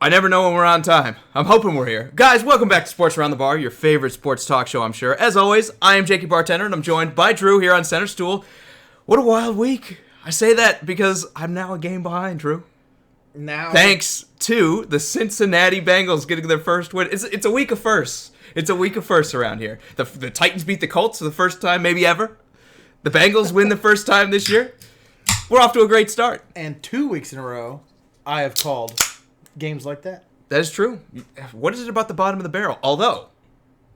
I never know when we're on time. I'm hoping we're here. Guys, welcome back to Sports Around the Bar, your favorite sports talk show, I'm sure. As always, I am Jakey Bartender, and I'm joined by Drew here on Center Stool. What a wild week. I say that because I'm now a game behind, Drew. Now, Thanks to the Cincinnati Bengals getting their first win. It's a week of firsts. It's a week of firsts around here. The Titans beat the Colts for the first time maybe ever. The Bengals win the first time this year. We're off to a great start. and 2 weeks in a row, I have called games like that. That is true. What is it about the bottom of the barrel? Although,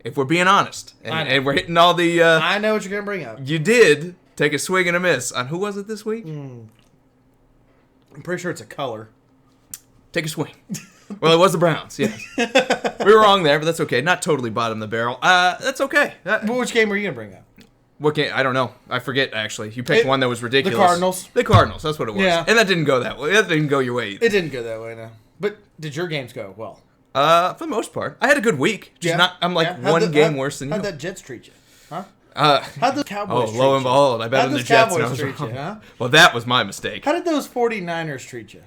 if we're being honest, and we're hitting all the... I know what you're going to bring up. You did take a swing and a miss on who was it this week? I'm pretty sure it's a color. Take a swing. Well, it was the Browns, yes. We were wrong there, but that's okay. Not totally bottom of the barrel. That's okay. But which game were you going to bring up? What game? I don't know. I forget, actually. You picked one that was ridiculous. The Cardinals. The Cardinals, that's what it was. Yeah. And that didn't go that way. That didn't go your way either. It didn't go that way, no. But did your games go well? For the most part. I had a good week. Just not. I'm like one game worse than you. How'd that Jets treat you? Huh? How'd the Cowboys treat you? Lo and behold, I bet How'd on the those Jets. Cowboys treat you, huh? Well, that was my mistake. How did those 49ers treat you?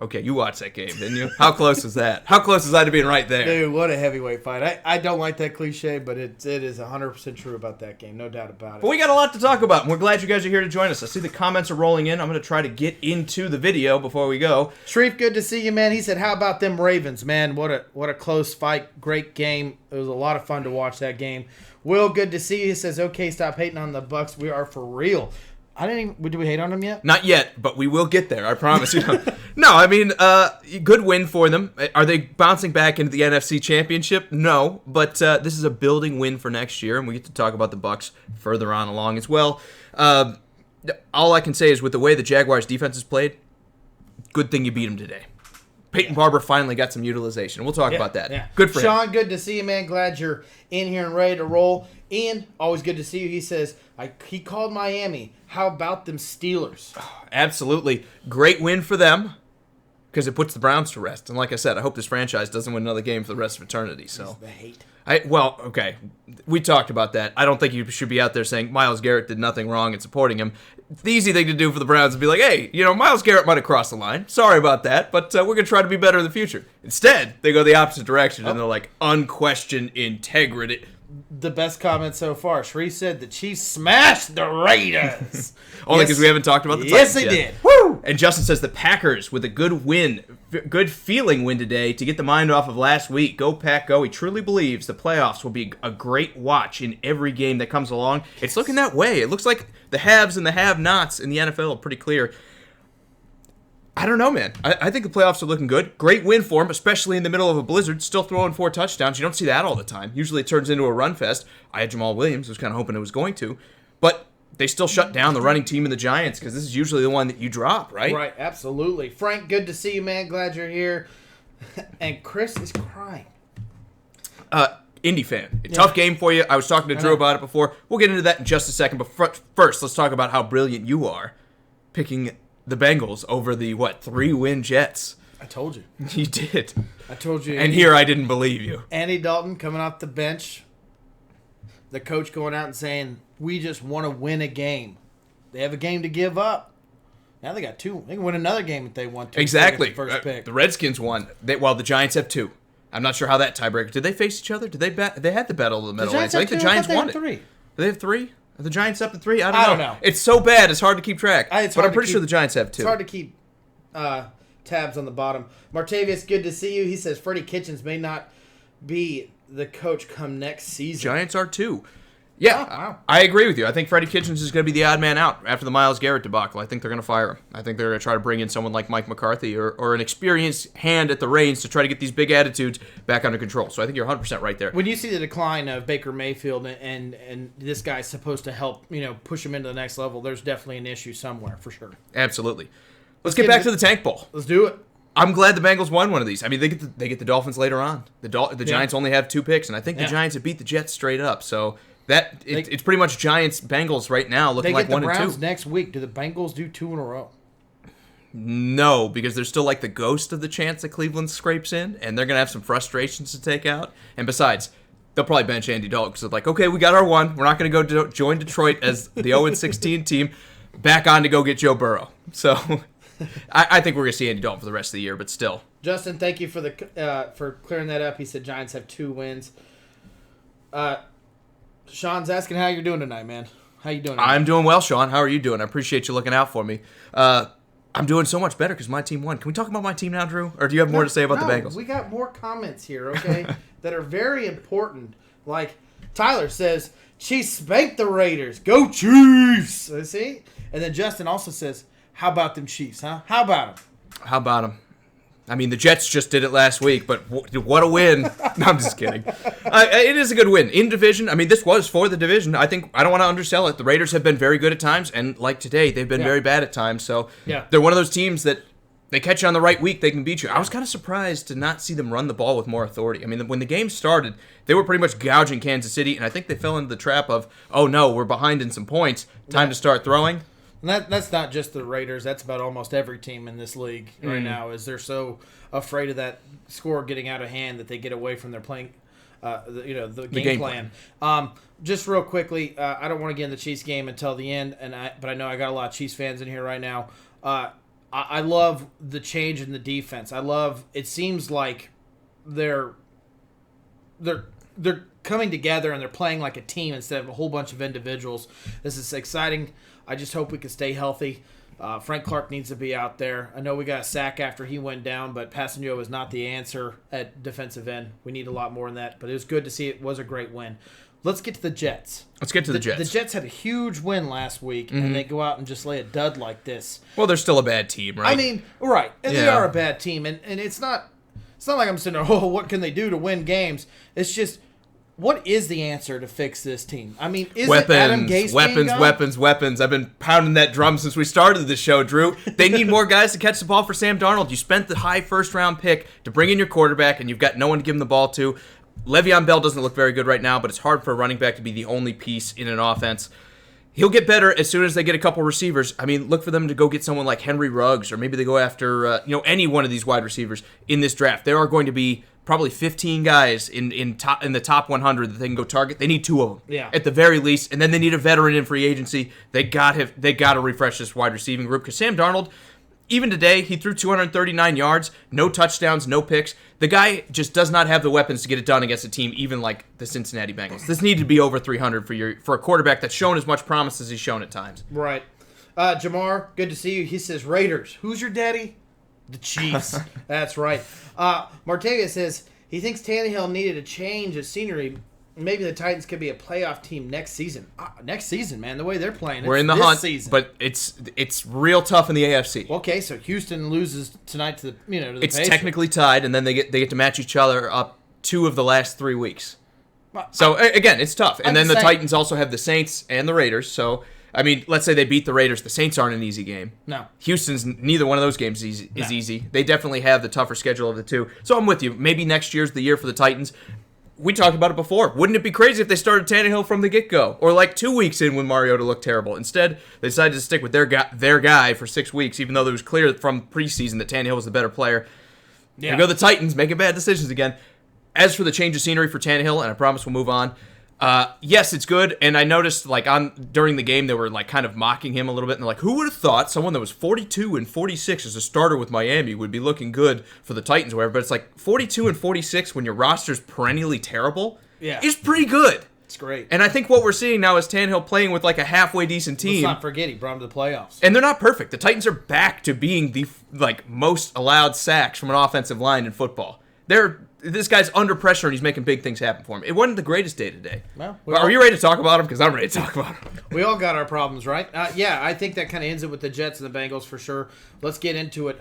Okay, you watched that game, didn't you? How close was that? How close was I to being right there? Dude, what a heavyweight fight. I don't like that cliche, but it is 100% true about that game. No doubt about it. But we got a lot to talk about, and we're glad you guys are here to join us. I see the comments are rolling in. I'm going to try to get into the video before we go. Sharif, good to see you, man. He said, how about them Ravens, man? What a close fight. Great game. It was a lot of fun to watch that game. Will, good to see you. He says, okay, stop hating on the Bucks. We are for real. Did we hate on them yet? Not yet, but we will get there. I promise you. No, I mean, good win for them. Are they bouncing back into the NFC Championship? No, but this is a building win for next year, and we get to talk about the Bucs further on along as well. All I can say is with the way the Jaguars' defense is played, good thing you beat them today. Peyton Barber finally got some utilization. We'll talk about that. Yeah. Good for him. Sean, good to see you, man. Glad you're in here and ready to roll. Ian, always good to see you. He says, he called Miami. How about them Steelers? Absolutely. Great win for them because it puts the Browns to rest. And like I said, I hope this franchise doesn't win another game for the rest of eternity. So the hate. Okay. We talked about that. I don't think you should be out there saying Myles Garrett did nothing wrong and supporting him. The easy thing to do for the Browns is be like, hey, Myles Garrett might have crossed the line. Sorry about that, but we're going to try to be better in the future. Instead, they go the opposite direction, and they're like, unquestioned integrity. The best comment so far. Sharif said the Chiefs smashed the Raiders. Only because we haven't talked about the Titans Yes, they yet. did. Woo! And Justin says the Packers with a good win, good feeling win today to get the mind off of last week. Go Pack, go. He truly believes the playoffs will be a great watch in every game that comes along. It's looking that way. It looks like the haves and the have-nots in the NFL are pretty clear. I don't know, man. I think the playoffs are looking good. Great win for him, especially in the middle of a blizzard. Still throwing 4 touchdowns. You don't see that all the time. Usually it turns into a run fest. I had Jamal Williams. I was kind of hoping it was going to. But they still shut down the running team and the Giants because this is usually the one that you drop, right? Right, absolutely. Frank, good to see you, man. Glad you're here. And Chris is crying. Indy fan. Tough game for you. I was talking to Drew about it before. We'll get into that in just a second. But first, let's talk about how brilliant you are picking the Bengals over the, 3-win Jets. I told you. You did. I told you. And here I didn't believe you. Andy Dalton coming off the bench. The coach going out and saying, we just want to win a game. They have a game to give up. Now they got 2. They can win another game if they want to. Exactly. First pick. The Redskins won. The Giants have 2. I'm not sure how that tiebreaker. Did they face each other? Did they bet? They had the battle of the Middle Lanes. I think the Giants won it. 3. Do they have 3? Are the Giants up to 3? I don't know. It's so bad, it's hard to keep track. But I'm pretty sure the Giants have 2. It's hard to keep tabs on the bottom. Martavius, good to see you. He says Freddie Kitchens may not be the coach come next season. Giants are 2. Yeah, wow. I agree with you. I think Freddie Kitchens is going to be the odd man out after the Myles Garrett debacle. I think they're going to fire him. I think they're going to try to bring in someone like Mike McCarthy or an experienced hand at the reins to try to get these big attitudes back under control. So I think you're 100% right there. When you see the decline of Baker Mayfield and this guy's supposed to help, push him into the next level, there's definitely an issue somewhere for sure. Absolutely. Let's get back to the Tank Bowl. Let's do it. I'm glad the Bengals won one of these. I mean, they get the Dolphins later on. The Giants only have 2 picks, and I think the Giants have beat the Jets straight up. So it's pretty much Giants Bengals right now, looking like 1 and 2. They get the Browns next week. Do the Bengals do 2 in a row? No, because there's still like the ghost of the chance that Cleveland scrapes in, and they're gonna have some frustrations to take out. And besides, they'll probably bench Andy Dalton because they're like, okay, we got our 1. We're not gonna go join Detroit as the 0-16 team. Back on to go get Joe Burrow. So I think we're gonna see Andy Dalton for the rest of the year, but still. Justin, thank you for for clearing that up. He said Giants have 2 wins. Sean's asking how you're doing tonight, man. How you doing tonight? I'm doing well, Sean. How are you doing? I appreciate you looking out for me. I'm doing so much better because my team won. Can we talk about my team now, Drew? Or do you have more to say about the Bengals? We got more comments here, okay, that are very important. Like, Tyler says, Chiefs spanked the Raiders. Go Chiefs! See? And then Justin also says, how about them Chiefs, huh? How about them? How about them? I mean, the Jets just did it last week, but what a win. No, I'm just kidding. It is a good win. In division, I mean, this was for the division. I don't want to undersell it. The Raiders have been very good at times, and like today, they've been very bad at times. So they're one of those teams that they catch you on the right week, they can beat you. I was kind of surprised to not see them run the ball with more authority. I mean, when the game started, they were pretty much gouging Kansas City, and I think they fell into the trap of, oh no, we're behind in some points. Time to start throwing. And that's not just the Raiders. That's about almost every team in this league right now. Is they're so afraid of that score getting out of hand that they get away from their playing, the game plan. Just real quickly, I don't want to get in the Chiefs game until the end, but I know I got a lot of Chiefs fans in here right now. I love the change in the defense. It seems like they're coming together and they're playing like a team instead of a whole bunch of individuals. This is exciting. I just hope we can stay healthy. Frank Clark needs to be out there. I know we got a sack after he went down, but Passanio is not the answer at defensive end. We need a lot more than that, but it was good to see. It was a great win. Let's get to the Jets. Let's get to the Jets. The Jets had a huge win last week, and they go out and just lay a dud like this. Well, they're still a bad team, right? I mean, right. And they are a bad team, and it's not like I'm sitting there, oh, what can they do to win games? It's just, what is the answer to fix this team? I mean, is it Adam Gase weapons. I've been pounding that drum since we started the show, Drew. They need more guys to catch the ball for Sam Darnold. You spent the high first-round pick to bring in your quarterback, and you've got no one to give him the ball to. Le'Veon Bell doesn't look very good right now, but it's hard for a running back to be the only piece in an offense. He'll get better as soon as they get a couple receivers. I mean, look for them to go get someone like Henry Ruggs, or maybe they go after any one of these wide receivers in this draft. There are going to be probably 15 guys in the top 100 that they can go target. They need 2 of them, at the very least, and then they need a veteran in free agency. They got to refresh this wide receiving group because Sam Darnold, even today, he threw 239 yards, no touchdowns, no picks. The guy just does not have the weapons to get it done against a team even like the Cincinnati Bengals. This needed to be over 300 for a quarterback that's shown as much promise as he's shown at times. Right. Jamar, good to see you. He says, Raiders. Who's your daddy? The Chiefs. That's right. Martavia says he thinks Tannehill needed a change of scenery. Maybe the Titans could be a playoff team next season. Next season, man, the way they're playing. We're in the hunt, season. But it's real tough in the AFC. Okay, so Houston loses tonight to the It's Pacers. Technically tied, and then they get to match each other up 2 of the last 3 weeks. So again, it's tough. And then the Titans also have the Saints and the Raiders. So I mean, let's say they beat the Raiders. The Saints aren't an easy game. No. Houston's, neither one of those games is easy. They definitely have the tougher schedule of the two. So I'm with you. Maybe next year's the year for the Titans. We talked about it before. Wouldn't it be crazy if they started Tannehill from the get-go? Or like 2 weeks in when Mariota looked terrible. Instead, they decided to stick with their guy for 6 weeks, even though it was clear from preseason that Tannehill was the better player. Yeah. Here go the Titans, making bad decisions again. As for the change of scenery for Tannehill, and I promise we'll move on, yes, it's good, and I noticed during the game they were kind of mocking him a little bit, and they're like, who would have thought someone that was 42-46 as a starter with Miami would be looking good for the Titans or whatever, but it's like 42-46 when your roster's perennially terrible is pretty good. It's great. And I think what we're seeing now is Tannehill playing with a halfway decent team. Let's not forget he brought him to the playoffs. And they're not perfect. The Titans are back to being the most allowed sacks from an offensive line in football. This guy's under pressure and he's making big things happen for him. It wasn't the greatest day today. Well, are you ready to talk about him? Because I'm ready to talk about him. We all got our problems, right? I think that kind of ends it with the Jets and the Bengals for sure. Let's get into it.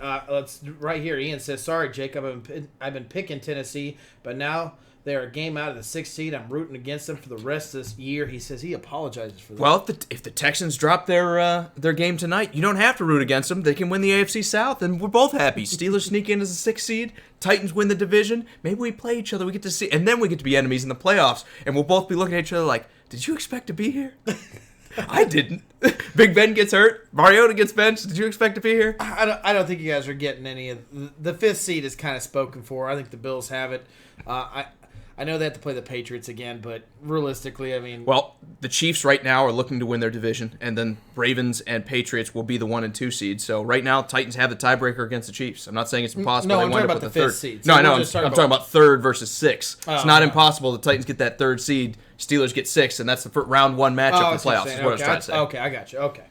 Right here, Ian says, sorry, Jake, I've been picking Tennessee, but now they're a game out of the 6th seed. I'm rooting against them for the rest of this year. He says he apologizes for that. Well, if the Texans drop their game tonight, you don't have to root against them. They can win the AFC South, and we're both happy. Steelers sneak in as a 6th seed. Titans win the division. Maybe we play each other. We get to see, and then we get to be enemies in the playoffs, and we'll both be looking at each other like, did you expect to be here? I didn't. Big Ben gets hurt. Mariota gets benched. Did you expect to be here? I don't think you guys are getting any of the 5th seed is kind of spoken for. I think the Bills have it. I know they have to play the Patriots again, but realistically, I mean, Well, the Chiefs right now are looking to win their division, and then Ravens and Patriots will be the 1 and 2 seeds. So right now, Titans have the tiebreaker against the Chiefs. I'm not saying it's impossible. No, they I'm wind talking up about with the the fifth third seed. No, So I know. we're I'm just talking talking about third versus 6. It's not no. impossible. The Titans get that third seed. Steelers get 6, and that's the round 1 matchup I in see what you're playoffs. saying. Is what I was trying to say. Okay, I got you. Okay.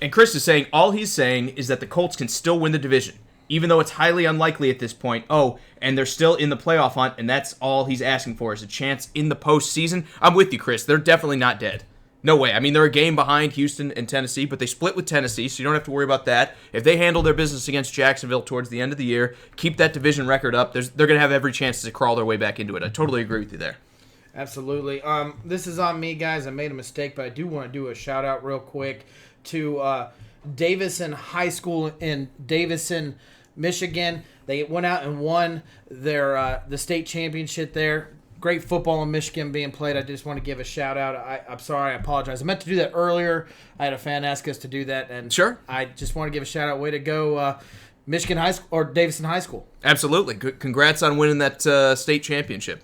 And Chris is saying all he's saying is that the Colts can still win the division, even though it's highly unlikely at this point. Oh, and they're still in the playoff hunt, and that's all he's asking for is a chance in the postseason. I'm with you, Chris. They're definitely not dead. No way. I mean, they're a game behind Houston and Tennessee, but they split with Tennessee, so you don't have to worry about that. If they handle their business against Jacksonville towards the end of the year, keep that division record up, they're going to have every chance to crawl their way back into it. I totally agree with you there. Absolutely. This is on me, guys. I made a mistake, but I do want to do a shout out real quick to Davison High School in Davison, Michigan. They went out and won their the state championship there. Great football in Michigan being played. I just want to give a shout out. I'm sorry, I apologize. I meant to do that earlier. I had a fan ask us to do that, and Sure. I just want to give a shout out. Way to go, Michigan High School or Davison High School. Absolutely. Congrats on winning that state championship.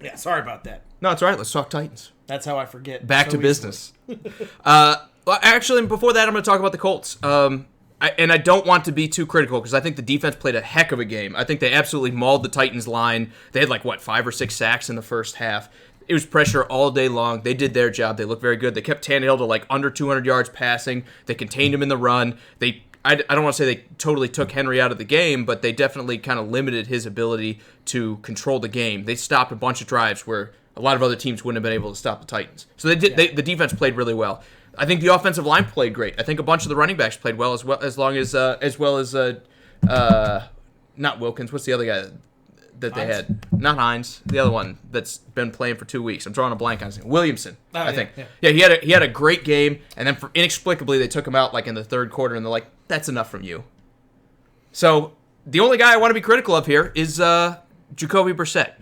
Yeah, sorry about that. No, it's all right. Let's talk Titans. That's how I forget. Back so to business. Well, actually, before that, I'm going to talk about the Colts. I don't want to be too critical because I think the defense played a heck of a game. I think they absolutely mauled the Titans line. They had 5 or 6 sacks in the first half. It was pressure all day long. They did their job. They looked very good. They kept Tannehill to under 200 yards passing. They contained him in the run. I don't want to say they totally took Henry out of the game, but they definitely kind of limited his ability to control the game. They stopped a bunch of drives where a lot of other teams wouldn't have been able to stop the Titans. So they did. The defense played really well. I think the offensive line played great. I think a bunch of the running backs played well not Wilkins. What's the other guy that they Hines? had? Not Hines. The other one that's been playing for 2 weeks. I'm drawing a blank on his name. Williamson. I think. Yeah, he had a great game, and then inexplicably they took him out in the third quarter, and they're like, "That's enough from you." So the only guy I want to be critical of here is Jacoby Brissett.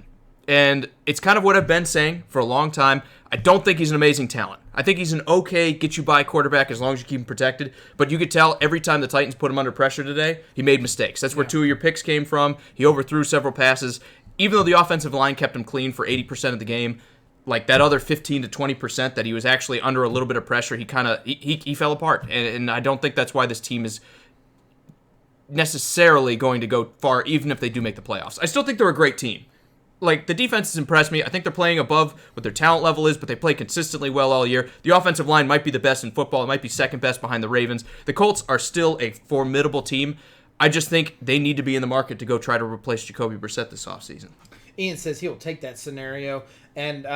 And it's kind of what I've been saying for a long time. I don't think he's an amazing talent. I think he's an okay get-you-by quarterback as long as you keep him protected. But you could tell every time the Titans put him under pressure today, he made mistakes. That's where 2 of your picks came from. He overthrew several passes. Even though the offensive line kept him clean for 80% of the game, that other 15 to 20% that he was actually under a little bit of pressure, he fell apart. And I don't think that's why this team is necessarily going to go far, even if they do make the playoffs. I still think they're a great team. The defense has impressed me. I think they're playing above what their talent level is, but they play consistently well all year. The offensive line might be the best in football. It might be second best behind the Ravens. The Colts are still a formidable team. I just think they need to be in the market to go try to replace Jacoby Brissett this offseason. Ian says he'll take that scenario. And,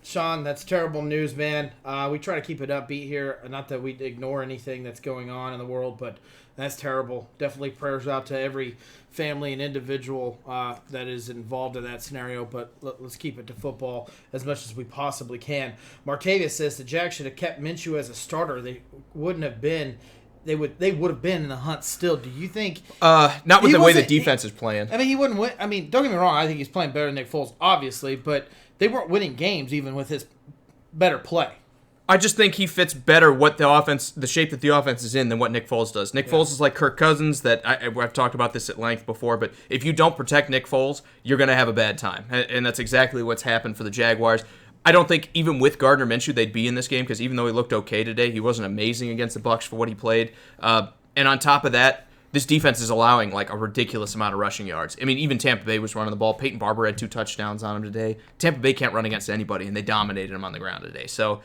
Sean, that's terrible news, man. We try to keep it upbeat here. Not that we ignore anything that's going on in the world, but that's terrible. Definitely prayers out to every family and individual that is involved in that scenario, but let's keep it to football as much as we possibly can. Martavius says the Jags should have kept Minshew as a starter. They wouldn't have been. They would have been in the hunt still. Do you think? Not with the way the defense is playing. I mean, he wouldn't win. I mean, don't get me wrong. I think he's playing better than Nick Foles, obviously, but they weren't winning games even with his better play. I just think he fits better the shape that the offense is in than what Nick Foles does. Nick Foles is like Kirk Cousins. I've talked about this at length before, but if you don't protect Nick Foles, you're going to have a bad time, and that's exactly what's happened for the Jaguars. I don't think even with Gardner Minshew they'd be in this game because even though he looked okay today, he wasn't amazing against the Bucs for what he played. And on top of that, this defense is allowing a ridiculous amount of rushing yards. I mean, even Tampa Bay was running the ball. Peyton Barber had 2 touchdowns on him today. Tampa Bay can't run against anybody, and they dominated him on the ground today. So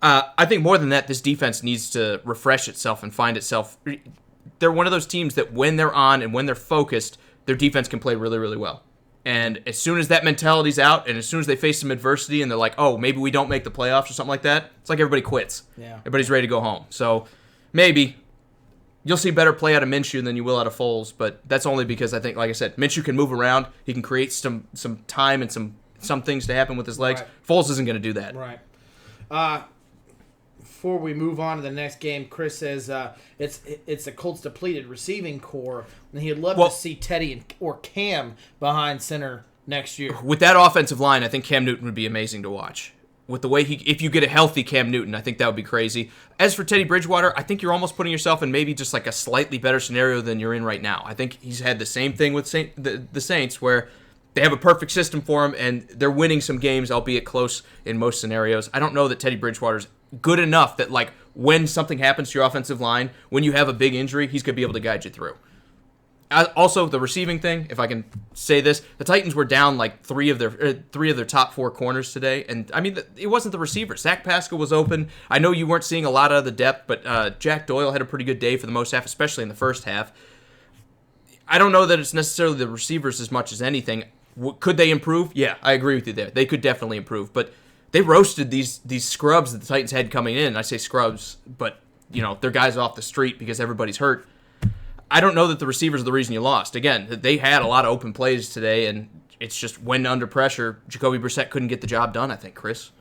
I think more than that, this defense needs to refresh itself and find itself. They're one of those teams that when they're on and when they're focused, their defense can play really, really well. And as soon as that mentality's out and as soon as they face some adversity and they're like, oh, maybe we don't make the playoffs or something like that, it's like everybody quits. Yeah. Everybody's ready to go home. So maybe you'll see better play out of Minshew than you will out of Foles, but that's only because I think, like I said, Minshew can move around. He can create some time and some things to happen with his legs. Right. Foles isn't going to do that. Right. Before we move on to the next game, Chris says it's the Colts' depleted receiving core, and he'd love to see Teddy or Cam behind center next year. With that offensive line, I think Cam Newton would be amazing to watch. With the way if you get a healthy Cam Newton, I think that would be crazy. As for Teddy Bridgewater, I think you're almost putting yourself in maybe just a slightly better scenario than you're in right now. I think he's had the same thing with the Saints where they have a perfect system for him, and they're winning some games, albeit close in most scenarios. I don't know that Teddy Bridgewater's good enough that, like, when something happens to your offensive line, when you have a big injury, he's going to be able to guide you through. Also, the receiving thing, if I can say this, the Titans were down like three of their top 4 corners today, and I mean it wasn't the receivers. Zach Pascal was open. I know you weren't seeing a lot of the depth, but Jack Doyle had a pretty good day for the most half, especially in the first half. I don't know that it's necessarily the receivers as much as anything. Could they improve? Yeah, I agree with you there. They could definitely improve, but they roasted these scrubs that the Titans had coming in. I say scrubs, but they're guys off the street because everybody's hurt. I don't know that the receivers are the reason you lost. Again, they had a lot of open plays today, and it's just when under pressure, Jacoby Brissett couldn't get the job done, I think, Chris.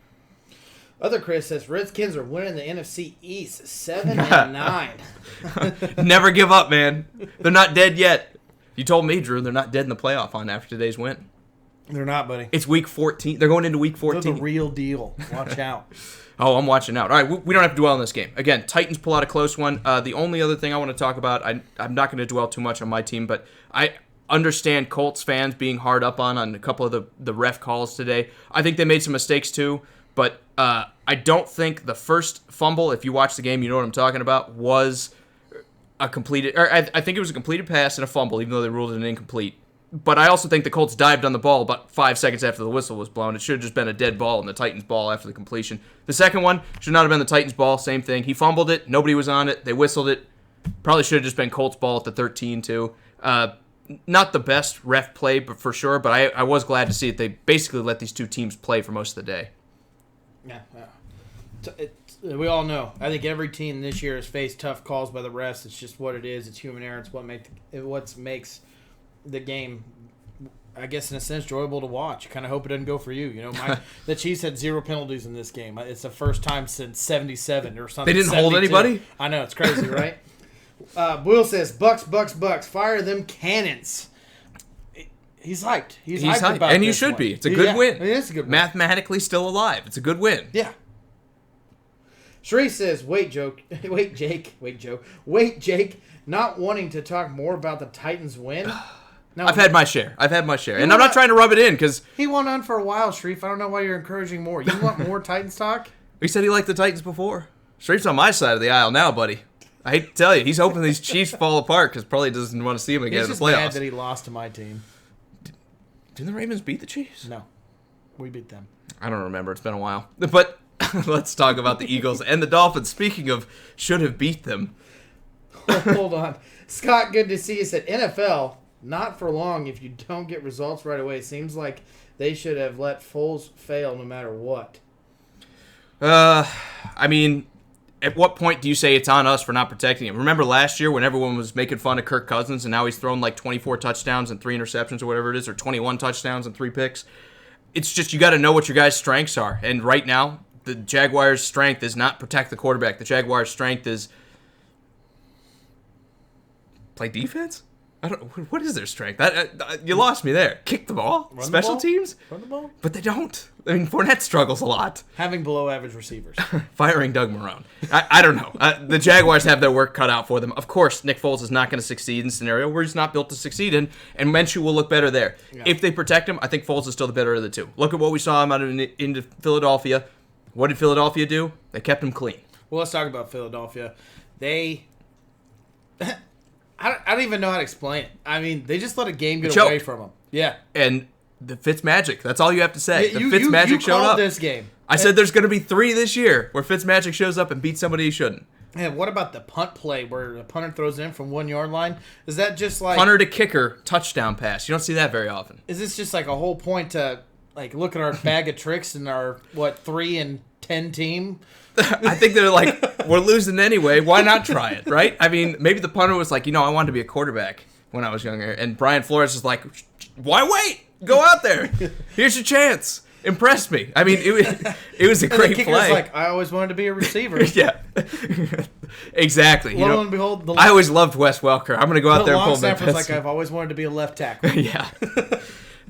Other Chris says, Redskins are winning the NFC East 7-9. Never give up, man. They're not dead yet. You told me, Drew, they're not dead in the playoff on after today's win. They're not, buddy. It's week 14. They're going into week 14. They're the real deal. Watch out. Oh, I'm watching out. All right, we don't have to dwell on this game. Again, Titans pull out a close one. The only other thing I want to talk about, I'm not going to dwell too much on my team, but I understand Colts fans being hard up on a couple of the ref calls today. I think they made some mistakes too, but I don't think the first fumble, if you watch the game, you know what I'm talking about, was a completed, or I think it was a completed pass and a fumble, even though they ruled it an incomplete. But I also think the Colts dived on the ball about 5 seconds after the whistle was blown. It should have just been a dead ball and the Titans' ball after the completion. The second one should not have been the Titans' ball. Same thing. He fumbled it. Nobody was on it. They whistled it. Probably should have just been Colts' ball at the 13, too. Not the best ref play, but for sure. But I was glad to see it. They basically let these two teams play for most of the day. Yeah. We all know. I think every team this year has faced tough calls by the refs. It's just what it is. It's human error. It's what makes the game, I guess, in a sense, enjoyable to watch. Kind of hope it doesn't go for you. The Chiefs had 0 penalties in this game. It's the first time since '77 or something. They didn't hold anybody? I know, it's crazy, right? Will says, Bucks, fire them cannons. He's hyped. He's hyped about and you this should one. be. It's a good win. It is a good win. Mathematically still alive. It's a good win. Yeah. Sheree says, wait, Jake, not wanting to talk more about the Titans win. No, I've had my share. And I'm not trying to rub it in because he went on for a while, Sharif. I don't know why you're encouraging more. You want more Titans talk? he said he liked the Titans before. Sharif's on my side of the aisle now, buddy. I hate to tell you, he's hoping these Chiefs fall apart because probably doesn't want to see him again in the playoffs. He's just mad that he lost to my team. Didn't the Ravens beat the Chiefs? No. We beat them. I don't remember. It's been a while. But let's talk about the Eagles and the Dolphins. Speaking of should have beat them. Hold on. Scott, good to see you. Said NFL, not for long if you don't get results right away. Seems like they should have let Foles fail no matter what. I mean, at what point do you say it's on us for not protecting him? Remember last year when everyone was making fun of Kirk Cousins and now he's thrown like 24 touchdowns and 3 interceptions or whatever it is, or 21 touchdowns and 3 picks? It's just you got to know what your guys' strengths are. And right now, the Jaguars' strength is not protect the quarterback. The Jaguars' strength is play defense? What is their strength? You lost me there. Kick the ball? Special teams? Run the ball? But they don't. I mean, Fournette struggles a lot. Having below-average receivers. Firing Doug Marrone. I don't know. The Jaguars have their work cut out for them. Of course, Nick Foles is not going to succeed in a scenario where he's not built to succeed in, and Minshew will look better there. Yeah. If they protect him, I think Foles is still the better of the two. Look at what we saw him out into Philadelphia. What did Philadelphia do? They kept him clean. Well, let's talk about Philadelphia. They... I don't even know how to explain it. I mean, they just let a game get away from them. Yeah. And the Fitzmagic. That's all you have to say. The Fitzmagic showed up. This game. I said there's going to be 3 this year where Fitzmagic shows up and beats somebody he shouldn't. And what about the punt play where the punter throws in from 1 yard line? Is that just like... Punter to kicker, touchdown pass. You don't see that very often. Is this just like a whole point to like look at our bag of tricks and our, 3-10 team? I think they're like, we're losing anyway. Why not try it, right? I mean, maybe the punter was like, I wanted to be a quarterback when I was younger. And Brian Flores is like, why wait? Go out there. Here's your chance. Impress me. I mean, it was a great play. Like, I always wanted to be a receiver. Yeah. Exactly. Lo and behold, I always loved Wes Welker. I'm going to go out there and pull him. The like, I've always wanted to be a left tackle. Yeah.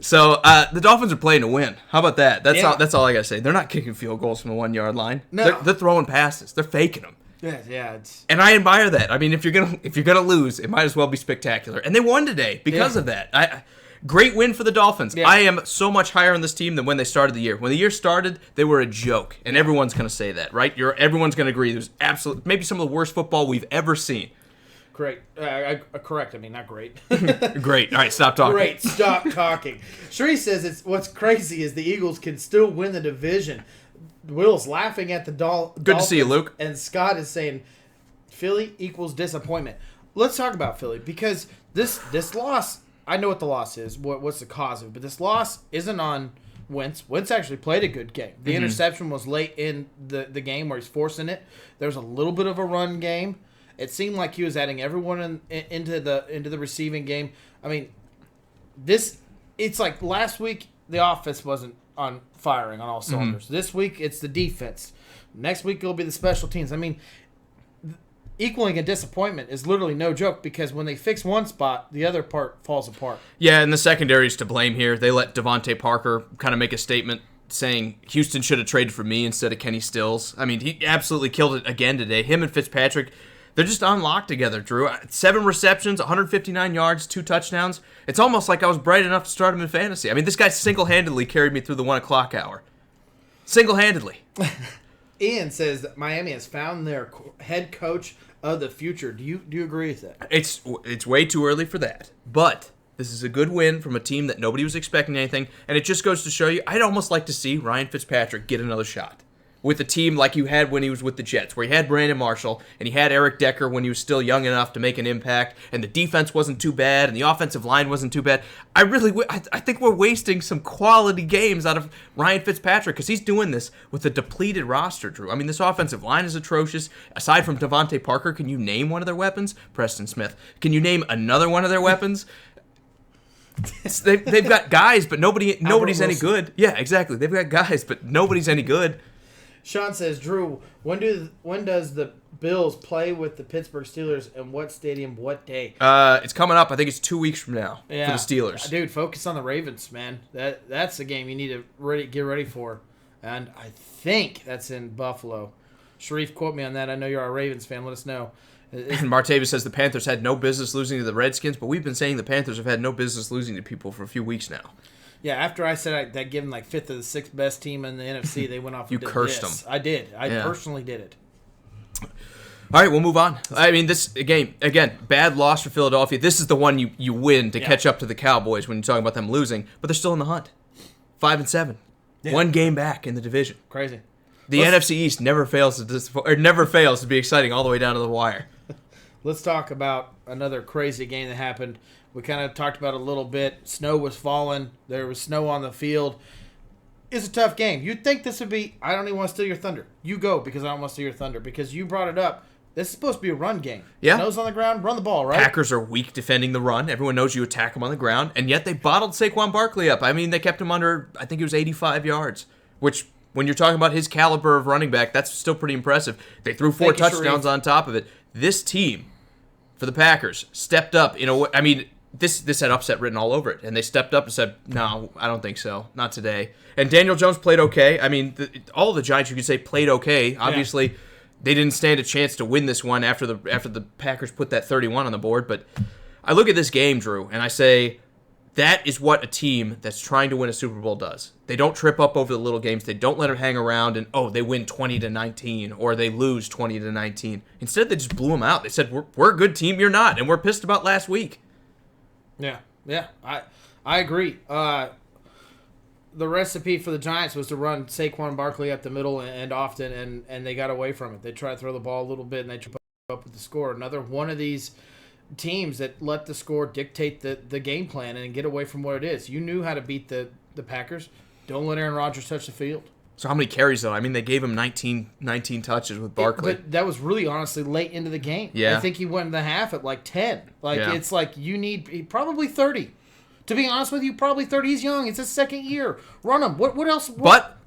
So the Dolphins are playing to win. How about that? That's all I gotta say. They're not kicking field goals from the 1 yard line. No, they're throwing passes. They're faking them. Yeah. And I admire that. I mean, if you're gonna lose, it might as well be spectacular. And they won today because of that. Great win for the Dolphins. Yeah. I am so much higher on this team than when they started the year. When the year started, they were a joke, and everyone's going to say that, right? Everyone's going to agree. It was maybe some of the worst football we've ever seen. Correct. Correct. I mean, not great. Great. All right, stop talking. Great. Stop talking. Shree says what's crazy is the Eagles can still win the division. Will's laughing at the Dolphins. Good to see you, Luke. And Scott is saying Philly equals disappointment. Let's talk about Philly because this loss, I know what the loss is, what's the cause of it, but this loss isn't on Wentz. Wentz actually played a good game. The interception was late in the game where he's forcing it. There's a little bit of a run game. It seemed like he was adding everyone into the receiving game. I mean, it's like last week the offense wasn't on firing on all cylinders. This week it's the defense. Next week it'll be the special teams. I mean, equaling a disappointment is literally no joke because when they fix one spot, the other part falls apart. Yeah, and the secondary is to blame here. They let Devontae Parker kind of make a statement saying Houston should have traded for me instead of Kenny Stills. I mean, he absolutely killed it again today. Him and Fitzpatrick, they're just on lock together, Drew. 7 receptions, 159 yards, 2 touchdowns. It's almost like I was bright enough to start him in fantasy. I mean, this guy single-handedly carried me through the 1 o'clock hour. Single-handedly. Ian says that Miami has found their head coach of the future. Do you agree with that? It's way too early for that. But this is a good win from a team that nobody was expecting anything. And it just goes to show you, I'd almost like to see Ryan Fitzpatrick get another shot with a team like you had when he was with the Jets, where he had Brandon Marshall and he had Eric Decker when he was still young enough to make an impact, and the defense wasn't too bad and the offensive line wasn't too bad. I think we're wasting some quality games out of Ryan Fitzpatrick because he's doing this with a depleted roster, Drew. I mean, this offensive line is atrocious. Aside from Devontae Parker, can you name one of their weapons? Preston Smith. Can you name another one of their weapons? They've got guys, but nobody's any good. Yeah, exactly. They've got guys, but nobody's any good. Sean says, Drew, when does the Bills play with the Pittsburgh Steelers and what stadium, what day? It's coming up. I think it's 2 weeks from now for the Steelers. Dude, focus on the Ravens, man. That's the game you need to get ready for. And I think that's in Buffalo. Sharif, quote me on that. I know you're a Ravens fan. Let us know. And Martavis says the Panthers had no business losing to the Redskins, but we've been saying the Panthers have had no business losing to people for a few weeks now. Yeah, after I said that give them like 5th or the 6th best team in the NFC, they went off and did cursed this. them. I did. I personally did it. All right, we'll move on. I mean, this game, again, bad loss for Philadelphia. This is the one you win to catch up to the Cowboys when you're talking about them losing, but they're still in the hunt. 5-7. Yeah. 1 game back in the division. Crazy. The NFC East never fails to be exciting all the way down to the wire. Let's talk about another crazy game that happened. We kind of talked about it a little bit. Snow was falling. There was snow on the field. It's a tough game. You'd think this would be, I don't even want to steal your thunder. You go because I don't want to steal your thunder because you brought it up. This is supposed to be a run game. Yeah. Snow's on the ground, run the ball, right? Packers are weak defending the run. Everyone knows you attack them on the ground, and yet they bottled Saquon Barkley up. I mean, they kept him under, I think it was 85 yards, which when you're talking about his caliber of running back, that's still pretty impressive. They threw 4 touchdowns on top of it. This team, for the Packers, stepped up in a way. I mean, this had upset written all over it, and they stepped up and said, "No, I don't think so, not today." And Daniel Jones played okay. I mean, all of the Giants, you could say, played okay. Obviously, they didn't stand a chance to win this one after the Packers put that 31 on the board. But I look at this game, Drew, and I say that is what a team that's trying to win a Super Bowl does. They don't trip up over the little games. They don't let them hang around and they win 20-19 or they lose 20-19. Instead, they just blew them out. They said, "We're a good team. You're not, and we're pissed about last week." Yeah, I agree. The recipe for the Giants was to run Saquon Barkley up the middle and often, and they got away from it. They tried to throw the ball a little bit, and they tripped up with the score. Another one of these teams that let the score dictate the game plan and get away from what it is. You knew how to beat the Packers. Don't let Aaron Rodgers touch the field. So how many carries, though? I mean, they gave him 19 touches with Barkley. But that was really, honestly, late into the game. Yeah. I think he went in the half at like 10. It's like you need probably 30. To be honest with you, probably 30. He's young. It's his second year. Run him. What else?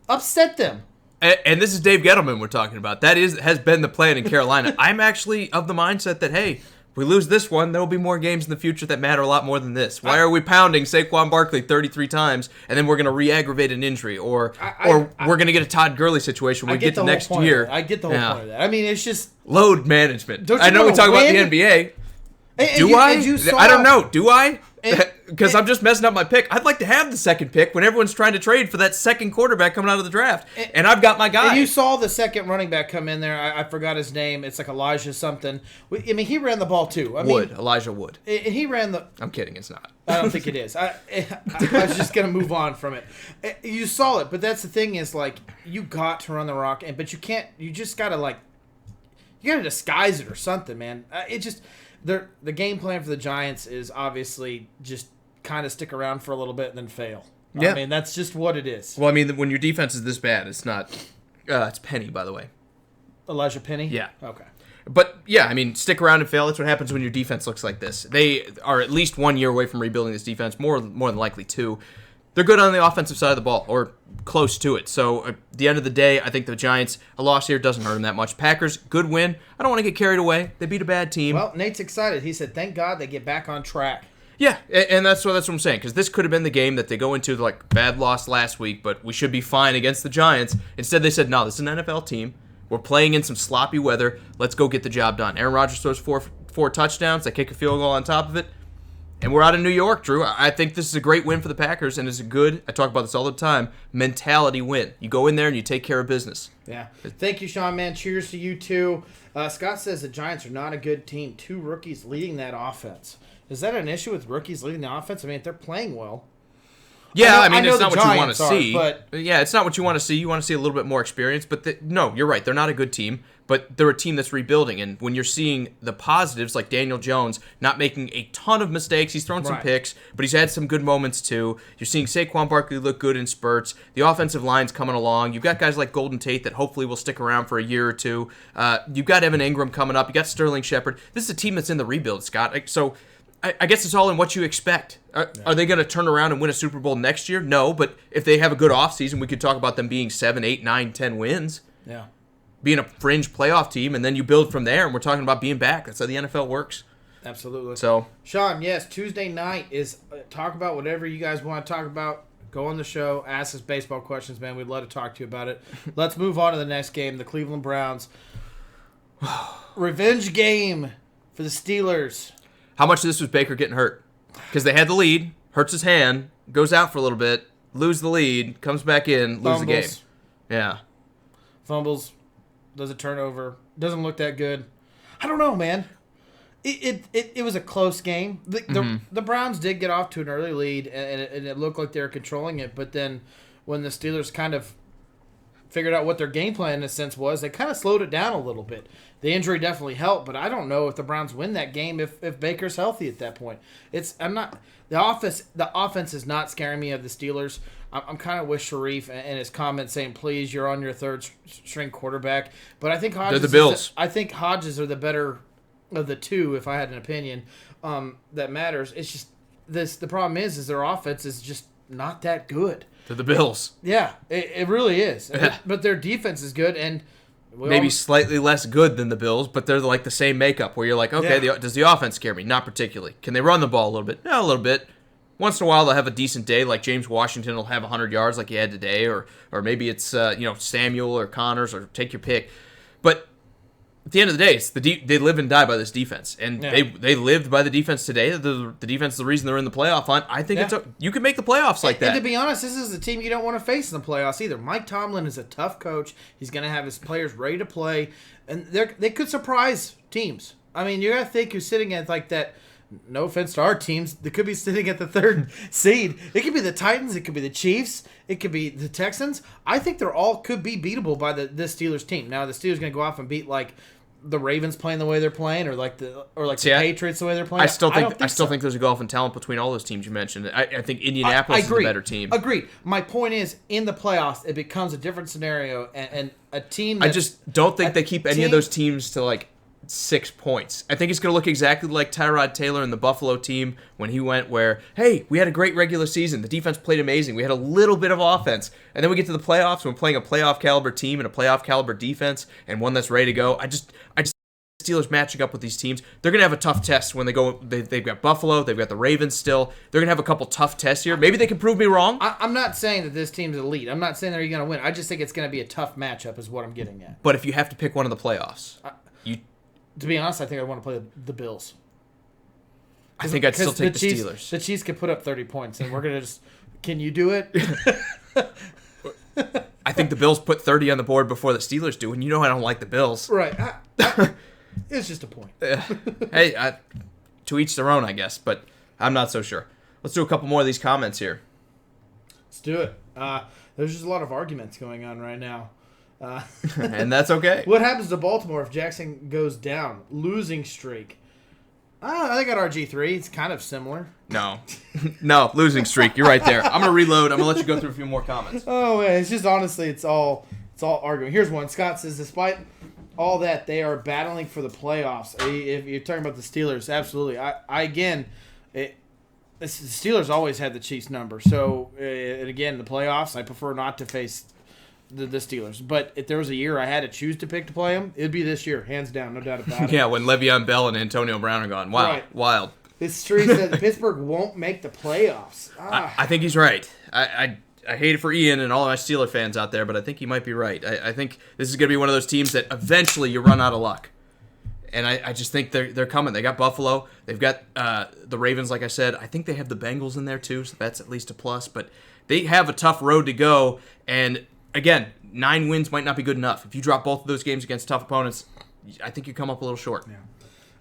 Upset them. And this is Dave Gettleman we're talking about. That has been the plan in Carolina. I'm actually of the mindset that, hey, if we lose this one, there will be more games in the future that matter a lot more than this. Why are we pounding Saquon Barkley 33 times and then we're going to re-aggravate an injury or we're going to get a Todd Gurley situation when we get to next year? I get the whole point of that. I mean, it's just load management. I know we talk about the NBA. Do I? I don't know. Do I? because I'm just messing up my pick. I'd like to have the second pick when everyone's trying to trade for that second quarterback coming out of the draft, and I've got my guy. And you saw the second running back come in there. I forgot his name. It's like Elijah something. I mean, he ran the ball too. Elijah Wood. And he ran the. I'm kidding. It's not. I don't think it is. I was just gonna move on from it. You saw it, but that's the thing is like you got to run the rock, but you can't. You just gotta you gotta disguise it or something, man. It just the game plan for the Giants is obviously just kind of stick around for a little bit and then fail. Yeah. I mean, that's just what it is. Well, I mean, when your defense is this bad, it's not. It's Penny, by the way. Elijah Penny? Yeah. Okay. But, yeah, I mean, stick around and fail. That's what happens when your defense looks like this. They are at least 1 year away from rebuilding this defense, more than likely 2. They're good on the offensive side of the ball, or close to it. So, at the end of the day, I think the Giants, a loss here doesn't hurt them that much. Packers, good win. I don't want to get carried away. They beat a bad team. Well, Nate's excited. He said, thank God they get back on track. Yeah, and that's what I'm saying, because this could have been the game that they go into, like, bad loss last week, but we should be fine against the Giants. Instead, they said, no, this is an NFL team. We're playing in some sloppy weather. Let's go get the job done. Aaron Rodgers throws four touchdowns. They kick a field goal on top of it. And we're out of New York, Drew. I think this is a great win for the Packers, and it's a good, I talk about this all the time, mentality win. You go in there and you take care of business. Yeah. Thank you, Sean, man. Cheers to you, too. Scott says the Giants are not a good team. 2 rookies leading that offense. Is that an issue with rookies leading the offense? I mean, if they're playing well. Yeah, I mean, it's not what you want to see. But yeah, it's not what you want to see. You want to see a little bit more experience. But no, you're right. They're not a good team, but they're a team that's rebuilding. And when you're seeing the positives, like Daniel Jones not making a ton of mistakes, he's thrown some picks, but he's had some good moments too. You're seeing Saquon Barkley look good in spurts. The offensive line's coming along. You've got guys like Golden Tate that hopefully will stick around for a year or two. You've got Evan Ingram coming up. You got Sterling Shepard. This is a team that's in the rebuild, Scott. So I guess it's all in what you expect. Are they going to turn around and win a Super Bowl next year? No, but if they have a good offseason, we could talk about them being 7, 8, 9, 10 wins. Yeah. Being a fringe playoff team, and then you build from there, and we're talking about being back. That's how the NFL works. Absolutely. So, Sean, yes, Tuesday night is talk about whatever you guys want to talk about. Go on the show, ask us baseball questions, man. We'd love to talk to you about it. Let's move on to the next game, the Cleveland Browns. Revenge game for the Steelers. How much of this was Baker getting hurt? Because they had the lead, hurts his hand, goes out for a little bit, lose the lead, comes back in, lose the game. Yeah. Fumbles, does a turnover, doesn't look that good. I don't know, man. It was a close game. The Browns did get off to an early lead, and it looked like they were controlling it. But then when the Steelers kind of figured out what their game plan in a sense was, they kind of slowed it down a little bit. The injury definitely helped, but I don't know if the Browns win that game if Baker's healthy at that point. The offense is not scaring me of the Steelers. I'm kind of with Sharif and his comment saying, "Please, you're on your third string quarterback." But I think Hodges. They're the Bills. I think Hodges are the better of the two, if I had an opinion that matters. It's just the problem is their offense is just not that good. They're the Bills. Yeah, it really is. But their defense is good, and maybe slightly less good than the Bills, but they're like the same makeup where you're like, okay, does the offense scare me? Not particularly. Can they run the ball a little bit? No, a little bit. Once in a while they'll have a decent day, like James Washington will have 100 yards like he had today, or maybe it's Samuel or Connors, or take your pick. But at the end of the day, it's they live and die by this defense, and they lived by the defense today. The defense is the reason they're in the playoff hunt. I think you can make the playoffs like that. And to be honest, this is the team you don't want to face in the playoffs either. Mike Tomlin is a tough coach. He's going to have his players ready to play, and they could surprise teams. I mean, you got to think you're sitting at like that. No offense to our teams, they could be sitting at the 3rd seed. It could be the Titans. It could be the Chiefs. It could be the Texans. I think they're all could be beatable by this Steelers team. Now the Steelers going to go off and beat like the Ravens playing the way they're playing, or the Patriots the way they're playing. I still think there's a gulf in talent between all those teams you mentioned. I think Indianapolis is the better team. Agreed. My point is, in the playoffs, it becomes a different scenario, and a team. I just don't think they keep any of those teams to like 6 points. I think it's going to look exactly like Tyrod Taylor and the Buffalo team when he went where, hey, we had a great regular season. The defense played amazing. We had a little bit of offense. And then we get to the playoffs and we're playing a playoff caliber team and a playoff caliber defense and one that's ready to go. I just Steelers matching up with these teams. They're going to have a tough test when they go. They've got Buffalo. They've got the Ravens still. They're going to have a couple tough tests here. Maybe they can prove me wrong. I'm not saying that this team's elite. I'm not saying they're going to win. I just think it's going to be a tough matchup is what I'm getting at. But if you have to pick one of the playoffs, to be honest, I think I want to play the Bills. I think I'd still take the Chiefs, Steelers. The Chiefs could put up 30 points, and we're going to just... Can you do it? I think the Bills put 30 on the board before the Steelers do, and you know I don't like the Bills. Right. It's just a point. Hey, to each their own, I guess, but I'm not so sure. Let's do a couple more of these comments here. Let's do it. There's just a lot of arguments going on right now. And that's okay. What happens to Baltimore if Jackson goes down? Losing streak. I got RG3. It's kind of similar. No, losing streak. You're right there. I'm gonna reload. I'm gonna let you go through a few more comments. Oh man, it's just honestly, it's all arguing. Here's one. Scott says, despite all that, they are battling for the playoffs. If you're talking about the Steelers, absolutely. The Steelers always had the Chiefs number. So and again, the playoffs, I prefer not to face the Steelers. But if there was a year I had to choose to pick to play them, it'd be this year, hands down, no doubt about it. Yeah, when Le'Veon Bell and Antonio Brown are gone. Wow, Right. Wild. This streak says Pittsburgh won't make the playoffs. I think he's right. I hate it for Ian and all of my Steeler fans out there, but I think he might be right. I think this is going to be one of those teams that eventually you run out of luck. And I just think they're coming. They got Buffalo. They've got the Ravens, like I said. I think they have the Bengals in there too, so that's at least a plus. But they have a tough road to go. And again, 9 wins might not be good enough. If you drop both of those games against tough opponents, I think you come up a little short.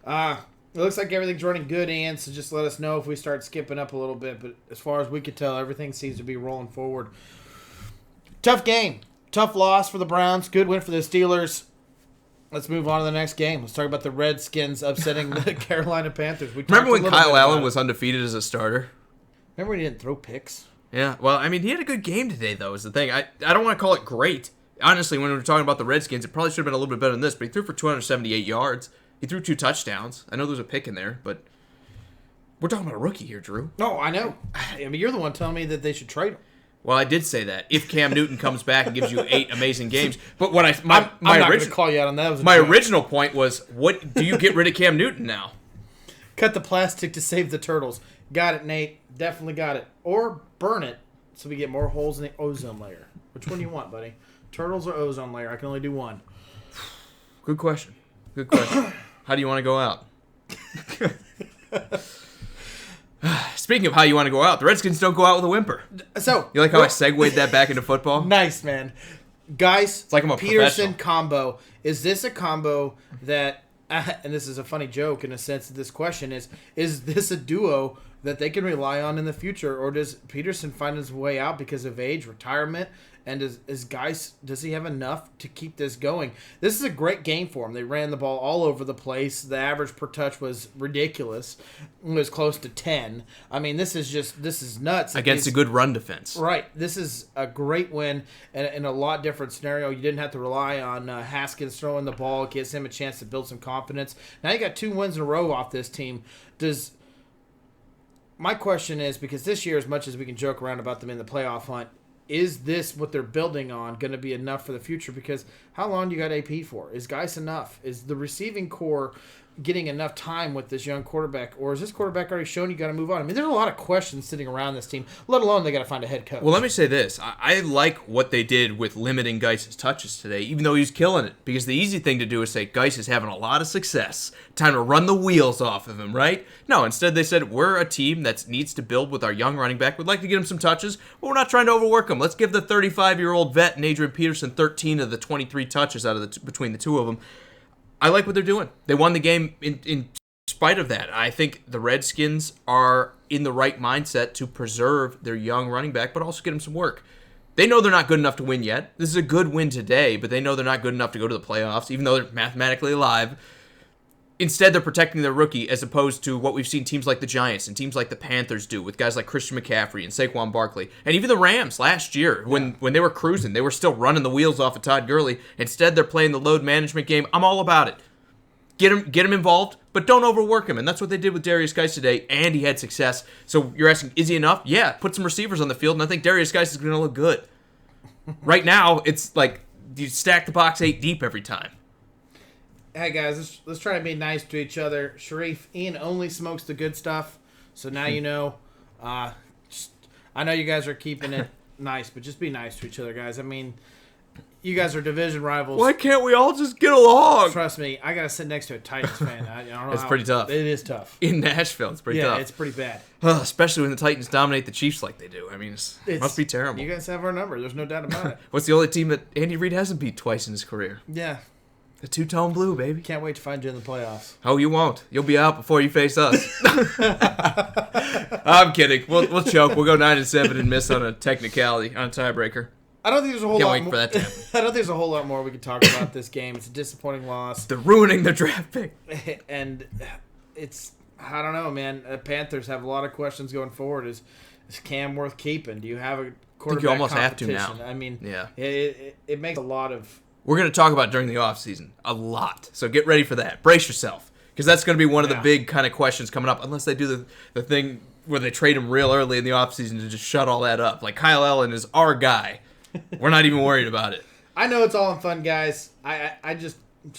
Yeah. It looks like everything's running good, Ian, so just let us know if we start skipping up a little bit. But as far as we could tell, everything seems to be rolling forward. Tough game. Tough loss for the Browns. Good win for the Steelers. Let's move on to the next game. Let's talk about the Redskins upsetting the Carolina Panthers. Remember when Kyle Allen was undefeated as a starter? Remember when he didn't throw picks? Yeah, well, I mean, he had a good game today, though, is the thing. I don't want to call it great. Honestly, when we were talking about the Redskins, it probably should have been a little bit better than this, but he threw for 278 yards. He threw 2 touchdowns. I know there's a pick in there, but we're talking about a rookie here, Drew. No, I know. I mean, you're the one telling me that they should trade him. Well, I did say that if Cam Newton comes back and gives you 8 amazing games, but what I'm not going to call you out on that. My original point was, what do you get rid of Cam Newton now? Cut the plastic to save the turtles. Got it, Nate. Definitely got it. Or burn it so we get more holes in the ozone layer. Which one do you want, buddy? Turtles or ozone layer? I can only do one. Good question. How do you want to go out? Speaking of how you want to go out, the Redskins don't go out with a whimper. So you like how I segued that back into football? Nice, man. Guys, it's like I'm a Peterson combo. Is this a combo that, and this is a funny joke in a sense that this question is this a duo that they can rely on in the future, or does Peterson find his way out because of age, retirement, and does he have enough to keep this going? This is a great game for him. They ran the ball all over the place. The average per touch was ridiculous. It was close to 10. I mean, this is nuts. Against a good run defense. Right. This is a great win in a lot different scenario. You didn't have to rely on Haskins throwing the ball. It gives him a chance to build some confidence. Now you got 2 wins in a row off this team. My question is, because this year, as much as we can joke around about them in the playoff hunt, is this what they're building on going to be enough for the future? Because how long do you got AP for? Is Geis enough? Is the receiving core getting enough time with this young quarterback? Or is this quarterback already shown you got to move on? I mean, there's a lot of questions sitting around this team, let alone they got to find a head coach. Well, let me say this. I like what they did with limiting Geis' touches today, even though he's killing it. Because the easy thing to do is say, Geis is having a lot of success. Time to run the wheels off of him, right? No, instead they said, we're a team that needs to build with our young running back. We'd like to get him some touches, but we're not trying to overwork him. Let's give the 35-year-old vet and Adrian Peterson 13 of the 23 touches out of between the two of them. I like what they're doing. They won the game in spite of that. I think the Redskins are in the right mindset to preserve their young running back, but also get him some work. They know they're not good enough to win yet. This is a good win today, but they know they're not good enough to go to the playoffs, even though they're mathematically alive. Instead, they're protecting their rookie, as opposed to what we've seen teams like the Giants and teams like the Panthers do with guys like Christian McCaffrey and Saquon Barkley. And even the Rams last year, when they were cruising, they were still running the wheels off of Todd Gurley. Instead, they're playing the load management game. I'm all about it. Get him involved, but don't overwork him. And that's what they did with Darius Geis today, and he had success. So you're asking, is he enough? Yeah, put some receivers on the field, and I think Darius Geis is going to look good. Right now, it's like you stack the box 8 deep every time. Hey guys, let's try to be nice to each other. Sharif, Ian only smokes the good stuff, so now you know. I know you guys are keeping it nice, but just be nice to each other, guys. I mean, you guys are division rivals. Why can't we all just get along? Trust me, I gotta sit next to a Titans fan. I don't know It's pretty tough. It is tough. In Nashville, it's pretty tough. Yeah, it's pretty bad. Especially when the Titans dominate the Chiefs like they do. I mean, it must be terrible. You guys have our number. There's no doubt about it. What's the only team that Andy Reid hasn't beat twice in his career? Yeah. The two-tone blue, baby. Can't wait to find you in the playoffs. Oh, you won't. You'll be out before you face us. I'm kidding. We'll choke. We'll go 9-7 and miss on a technicality, on a tiebreaker. I don't think there's a whole Can't lot wait more. for that to happen. I don't think there's a whole lot more we could talk about this game. It's a disappointing loss. They're ruining the draft pick. And it's, I don't know, man. Panthers have a lot of questions going forward. Is Cam worth keeping? Do you have a quarterback I think you almost have to competition? now. I mean, Yeah. it makes a lot of... We're going to talk about during the offseason a lot. So get ready for that. Brace yourself. Because that's going to be one of the big kind of questions coming up, unless they do the thing where they trade him real early in the offseason to just shut all that up. Like Kyle Allen is our guy. We're not even worried about it. I know it's all in fun, guys. I'm just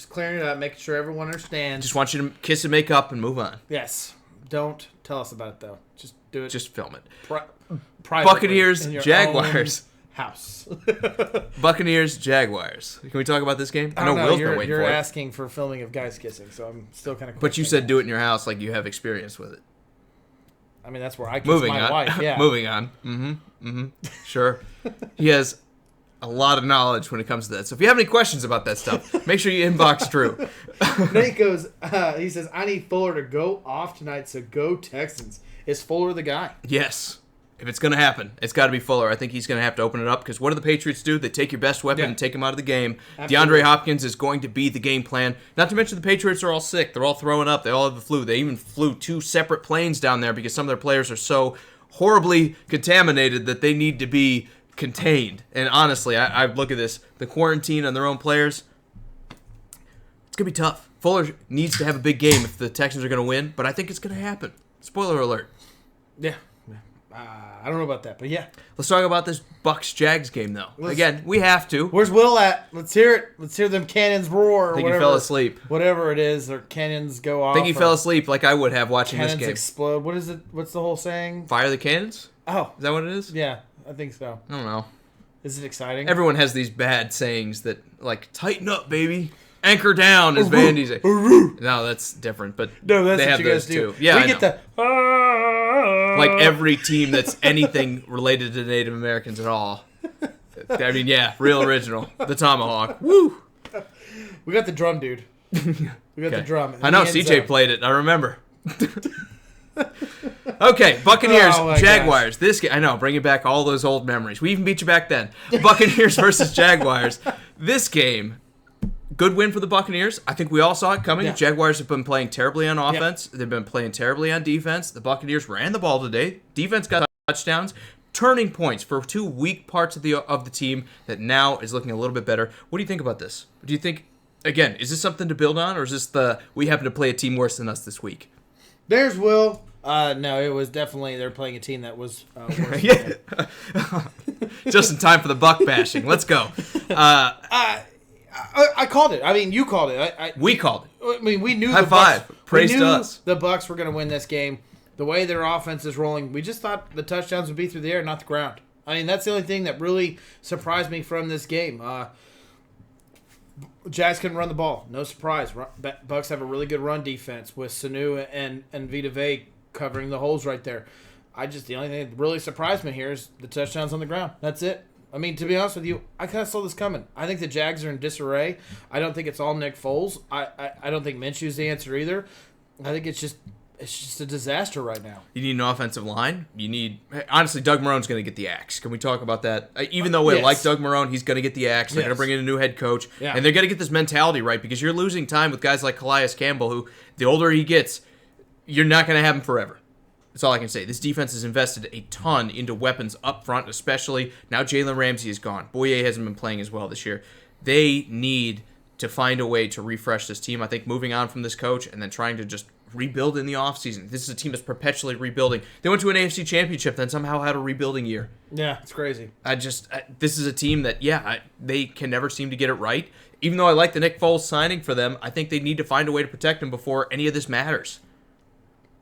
clearing it up, making sure everyone understands. Just want you to kiss and make up and move on. Yes. Don't tell us about it, though. Just do it. Just film it. Privately Buccaneers, in your Jaguars. own house. Buccaneers, Jaguars. Can we talk about this game? I know don't Will's been waiting you're for it. asking for filming of guys kissing, so I'm still kind of. But you said do it in your house like you have experience with it. I mean, that's where I kiss Moving my on. wife. Yeah. Moving on. Sure. He has a lot of knowledge when it comes to that. So if you have any questions about that stuff, make sure you inbox Drew. Nate goes. He says, "I need Fuller to go off tonight, so go Texans." Is Fuller the guy? Yes. If it's going to happen, it's got to be Fuller. I think he's going to have to open it up because what do the Patriots do? They take your best weapon and take him out of the game. Absolutely. DeAndre Hopkins is going to be the game plan. Not to mention the Patriots are all sick. They're all throwing up. They all have the flu. They even flew 2 separate planes down there because some of their players are so horribly contaminated that they need to be contained. And honestly, I look at this. The quarantine on their own players, it's going to be tough. Fuller needs to have a big game if the Texans are going to win, but I think it's going to happen. Spoiler alert. Yeah. I don't know about that, but yeah. Let's talk about this Bucs-Jags game, though. Again, we have to. Where's Will at? Let's hear it. Let's hear them cannons roar. I think whatever, he fell asleep. Whatever it is, or cannons go off. I think he fell asleep like I would have watching this Cannons game. explode. What is it? What's the whole saying? Fire the cannons? Oh, Is that what it is? yeah. I think so. I don't know. Is it exciting? Everyone has these bad sayings that, like, tighten up, baby. Anchor down, as Vandy says. No, that's different, but No, that's they what have you guys those do. too. Yeah, we I get know. the Like every team that's anything related to Native Americans at all. I mean, yeah, real original. The tomahawk. Woo! We got the drum, dude. We got the drum. I know, In the end CJ zone. played it. I remember. Okay, Buccaneers, Oh, my Jaguars. This game, I know, bringing back all those old memories. We even beat you back then. Buccaneers versus Jaguars. This game, good win for the Buccaneers. I think we all saw it coming. Yeah. The Jaguars have been playing terribly on offense. They've been playing terribly on defense. The Buccaneers ran the ball today. Defense got touchdowns. Turning points for 2 weak parts of the team that now is looking a little bit better. What do you think about this? Do you think, again, is this something to build on, or is this we happen to play a team worse than us this week? There's Will. No, it was definitely they're playing a team that was worse. Yeah. Just in time for the Buck bashing. Let's go. I called it. I mean, you called it. We called it. I mean, we knew High the five. Bucks, Praise we to knew us. the Bucks were going to win this game. The way their offense is rolling, we just thought the touchdowns would be through the air, not the ground. I mean, that's the only thing that really surprised me from this game. Jags couldn't run the ball. No surprise. Bucks have a really good run defense with Sanu and Vita Vea covering the holes right there. The only thing that really surprised me here is the touchdowns on the ground. That's it. I mean, to be honest with you, I kind of saw this coming. I think the Jags are in disarray. I don't think it's all Nick Foles. I don't think Minshew's the answer either. I think it's just a disaster right now. You need an offensive line. Honestly, Doug Marone's going to get the axe. Can we talk about that? Even though we like Doug Marone, he's going to get the axe. They're going to bring in a new head coach. Yeah. And they're going to get this mentality right because you're losing time with guys like Calais Campbell, who the older he gets, you're not going to have him forever. That's all I can say. This defense has invested a ton into weapons up front, especially now Jalen Ramsey is gone. Boye hasn't been playing as well this year. They need to find a way to refresh this team. I think moving on from this coach and then trying to just rebuild in the offseason. This is a team that's perpetually rebuilding. They went to an AFC championship, then somehow had a rebuilding year. Yeah, it's crazy. This is a team that, they can never seem to get it right. Even though I like the Nick Foles signing for them, I think they need to find a way to protect him before any of this matters.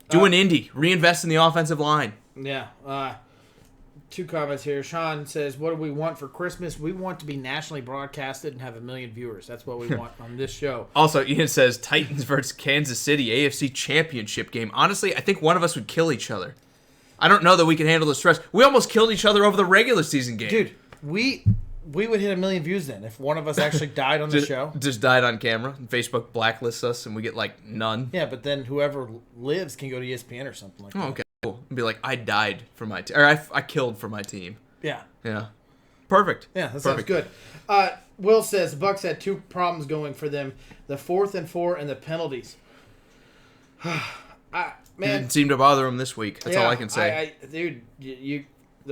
Do an Indy. Reinvest in the offensive line. Yeah. 2 comments here. Sean says, what do we want for Christmas? We want to be nationally broadcasted and have 1 million viewers. That's what we want on this show. Also, Ian says, Titans versus Kansas City AFC Championship game. Honestly, I think one of us would kill each other. I don't know that we can handle the stress. We almost killed each other over the regular season game. Dude, we would hit 1 million views then if one of us actually died on the show. Just died on camera. And Facebook blacklists us and we get, like, none. Yeah, but then whoever lives can go to ESPN or something like that. Oh, okay. Cool. And be like, I died for my team. Or I killed for my team. Yeah. Yeah. Perfect. Yeah, that sounds good. Will says, the Bucks had 2 problems going for them. The 4th and 4 and the penalties. Man, didn't seem to bother him this week. That's all I can say. Dude, the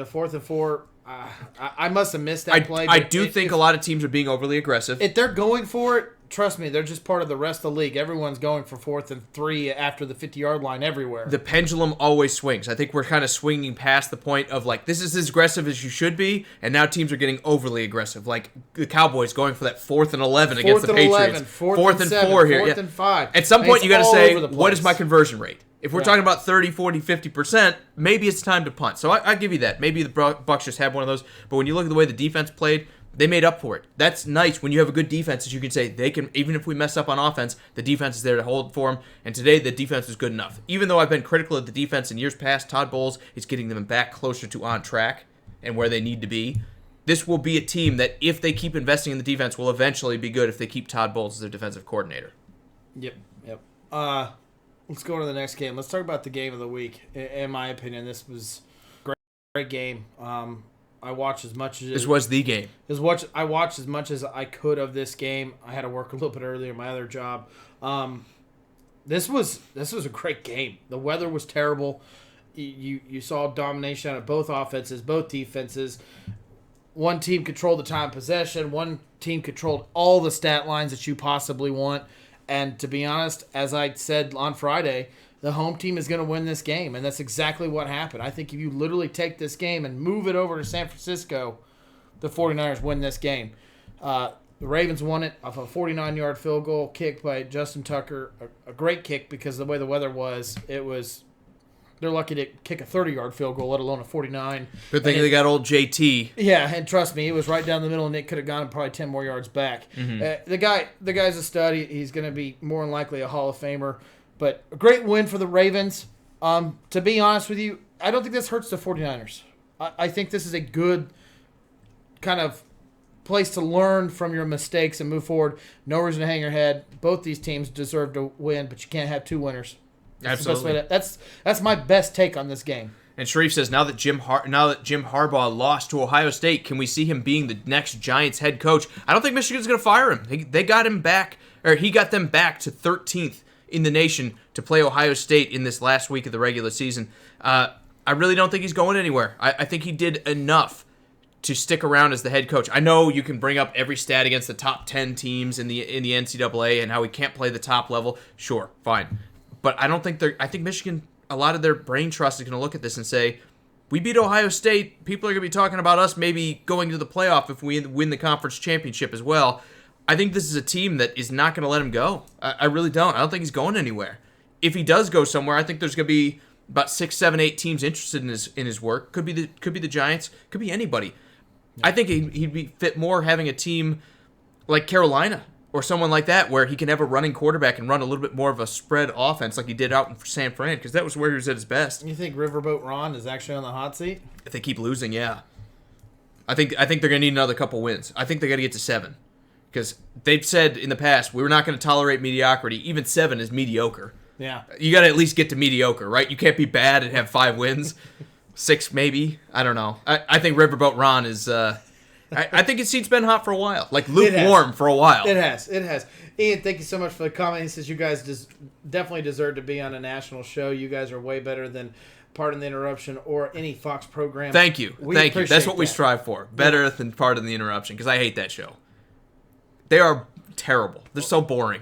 4th and 4, I must have missed that play. I do think a lot of teams are being overly aggressive. If they're going for it, trust me, they're just part of the rest of the league. Everyone's going for 4th and 3 after the 50-yard line everywhere. The pendulum always swings. I think we're kind of swinging past the point of, like, this is as aggressive as you should be, and now teams are getting overly aggressive. Like the Cowboys going for that 4th and 11 against the Patriots. 4th and 7, 4 here. 4th and 5. At some point, you got to say, what what is my conversion rate? If we're talking about 30, 40, 50%, maybe it's time to punt. So I give you that. Maybe the Bucs just have one of those. But when you look at the way the defense played, they made up for it. That's nice when you have a good defense, as you can say, they can, even if we mess up on offense, the defense is there to hold for them. And today, the defense is good enough. Even though I've been critical of the defense in years past, Todd Bowles is getting them back closer to on track and where they need to be. This will be a team that, if they keep investing in the defense, will eventually be good if they keep Todd Bowles as their defensive coordinator. Yep. Let's go to the next game. Let's talk about the game of the week. In my opinion, this was a great game. I watched as much as this was the game. I watched as much as I could of this game. I had to work a little bit earlier in my other job. This was a great game. The weather was terrible. You saw domination out of both offenses, both defenses. One team controlled the time of possession. One team controlled all the stat lines that you possibly want. And to be honest, as I said on Friday, the home team is going to win this game, and that's exactly what happened. I think if you literally take this game and move it over to San Francisco, the 49ers win this game. The Ravens won it off a 49-yard field goal kick by Justin Tucker, a great kick because of the way the weather was. They're lucky to kick a 30-yard field goal, let alone a 49. Good thing they got old JT. Yeah, and trust me, it was right down the middle, and it could have gone probably 10 more yards back. Mm-hmm. The guy's a stud. He's going to be more than likely a Hall of Famer. But a great win for the Ravens. To be honest with you, I don't think this hurts the 49ers. I think this is a good kind of place to learn from your mistakes and move forward. No reason to hang your head. Both these teams deserve to win, but you can't have 2 winners. Absolutely. That's my best take on this game. And Sharif says, now that Jim Harbaugh lost to Ohio State, can we see him being the next Giants head coach? I don't think Michigan's going to fire him. They got him back, or he got them back to 13th in the nation to play Ohio State in this last week of the regular season. I really don't think he's going anywhere. I think he did enough to stick around as the head coach. I know you can bring up every stat against the top 10 teams in the NCAA and how he can't play the top level. Sure, fine. But I don't think I think Michigan, a lot of their brain trust is going to look at this and say, we beat Ohio State. People are going to be talking about us maybe going to the playoff if we win the conference championship as well. I think this is a team that is not going to let him go. I really don't. I don't think he's going anywhere. If he does go somewhere, I think there's going to be about 6, 7, 8 teams interested in his work. Could be the Giants. Could be anybody. Yeah. I think he'd be fit more having a team like Carolina or someone like that where he can have a running quarterback and run a little bit more of a spread offense like he did out in San Fran, because that was where he was at his best. You think Riverboat Ron is actually on the hot seat? If they keep losing, yeah. I think they're going to need another couple wins. I think they got to get to 7. Because they've said in the past, we're not going to tolerate mediocrity. Even 7 is mediocre. Yeah. You got to at least get to mediocre, right? You can't be bad and have 5 wins. 6 maybe. I don't know. I think Riverboat Ron is... I think his seat's been hot for a while. Like lukewarm for a while. It has. Ian, thank you so much for the comment. He says you guys definitely deserve to be on a national show. You guys are way better than Pardon the Interruption or any Fox program. Thank you. Thank you. That's what we strive for. Better than Pardon the Interruption, because I hate that show. They are terrible. They're so boring.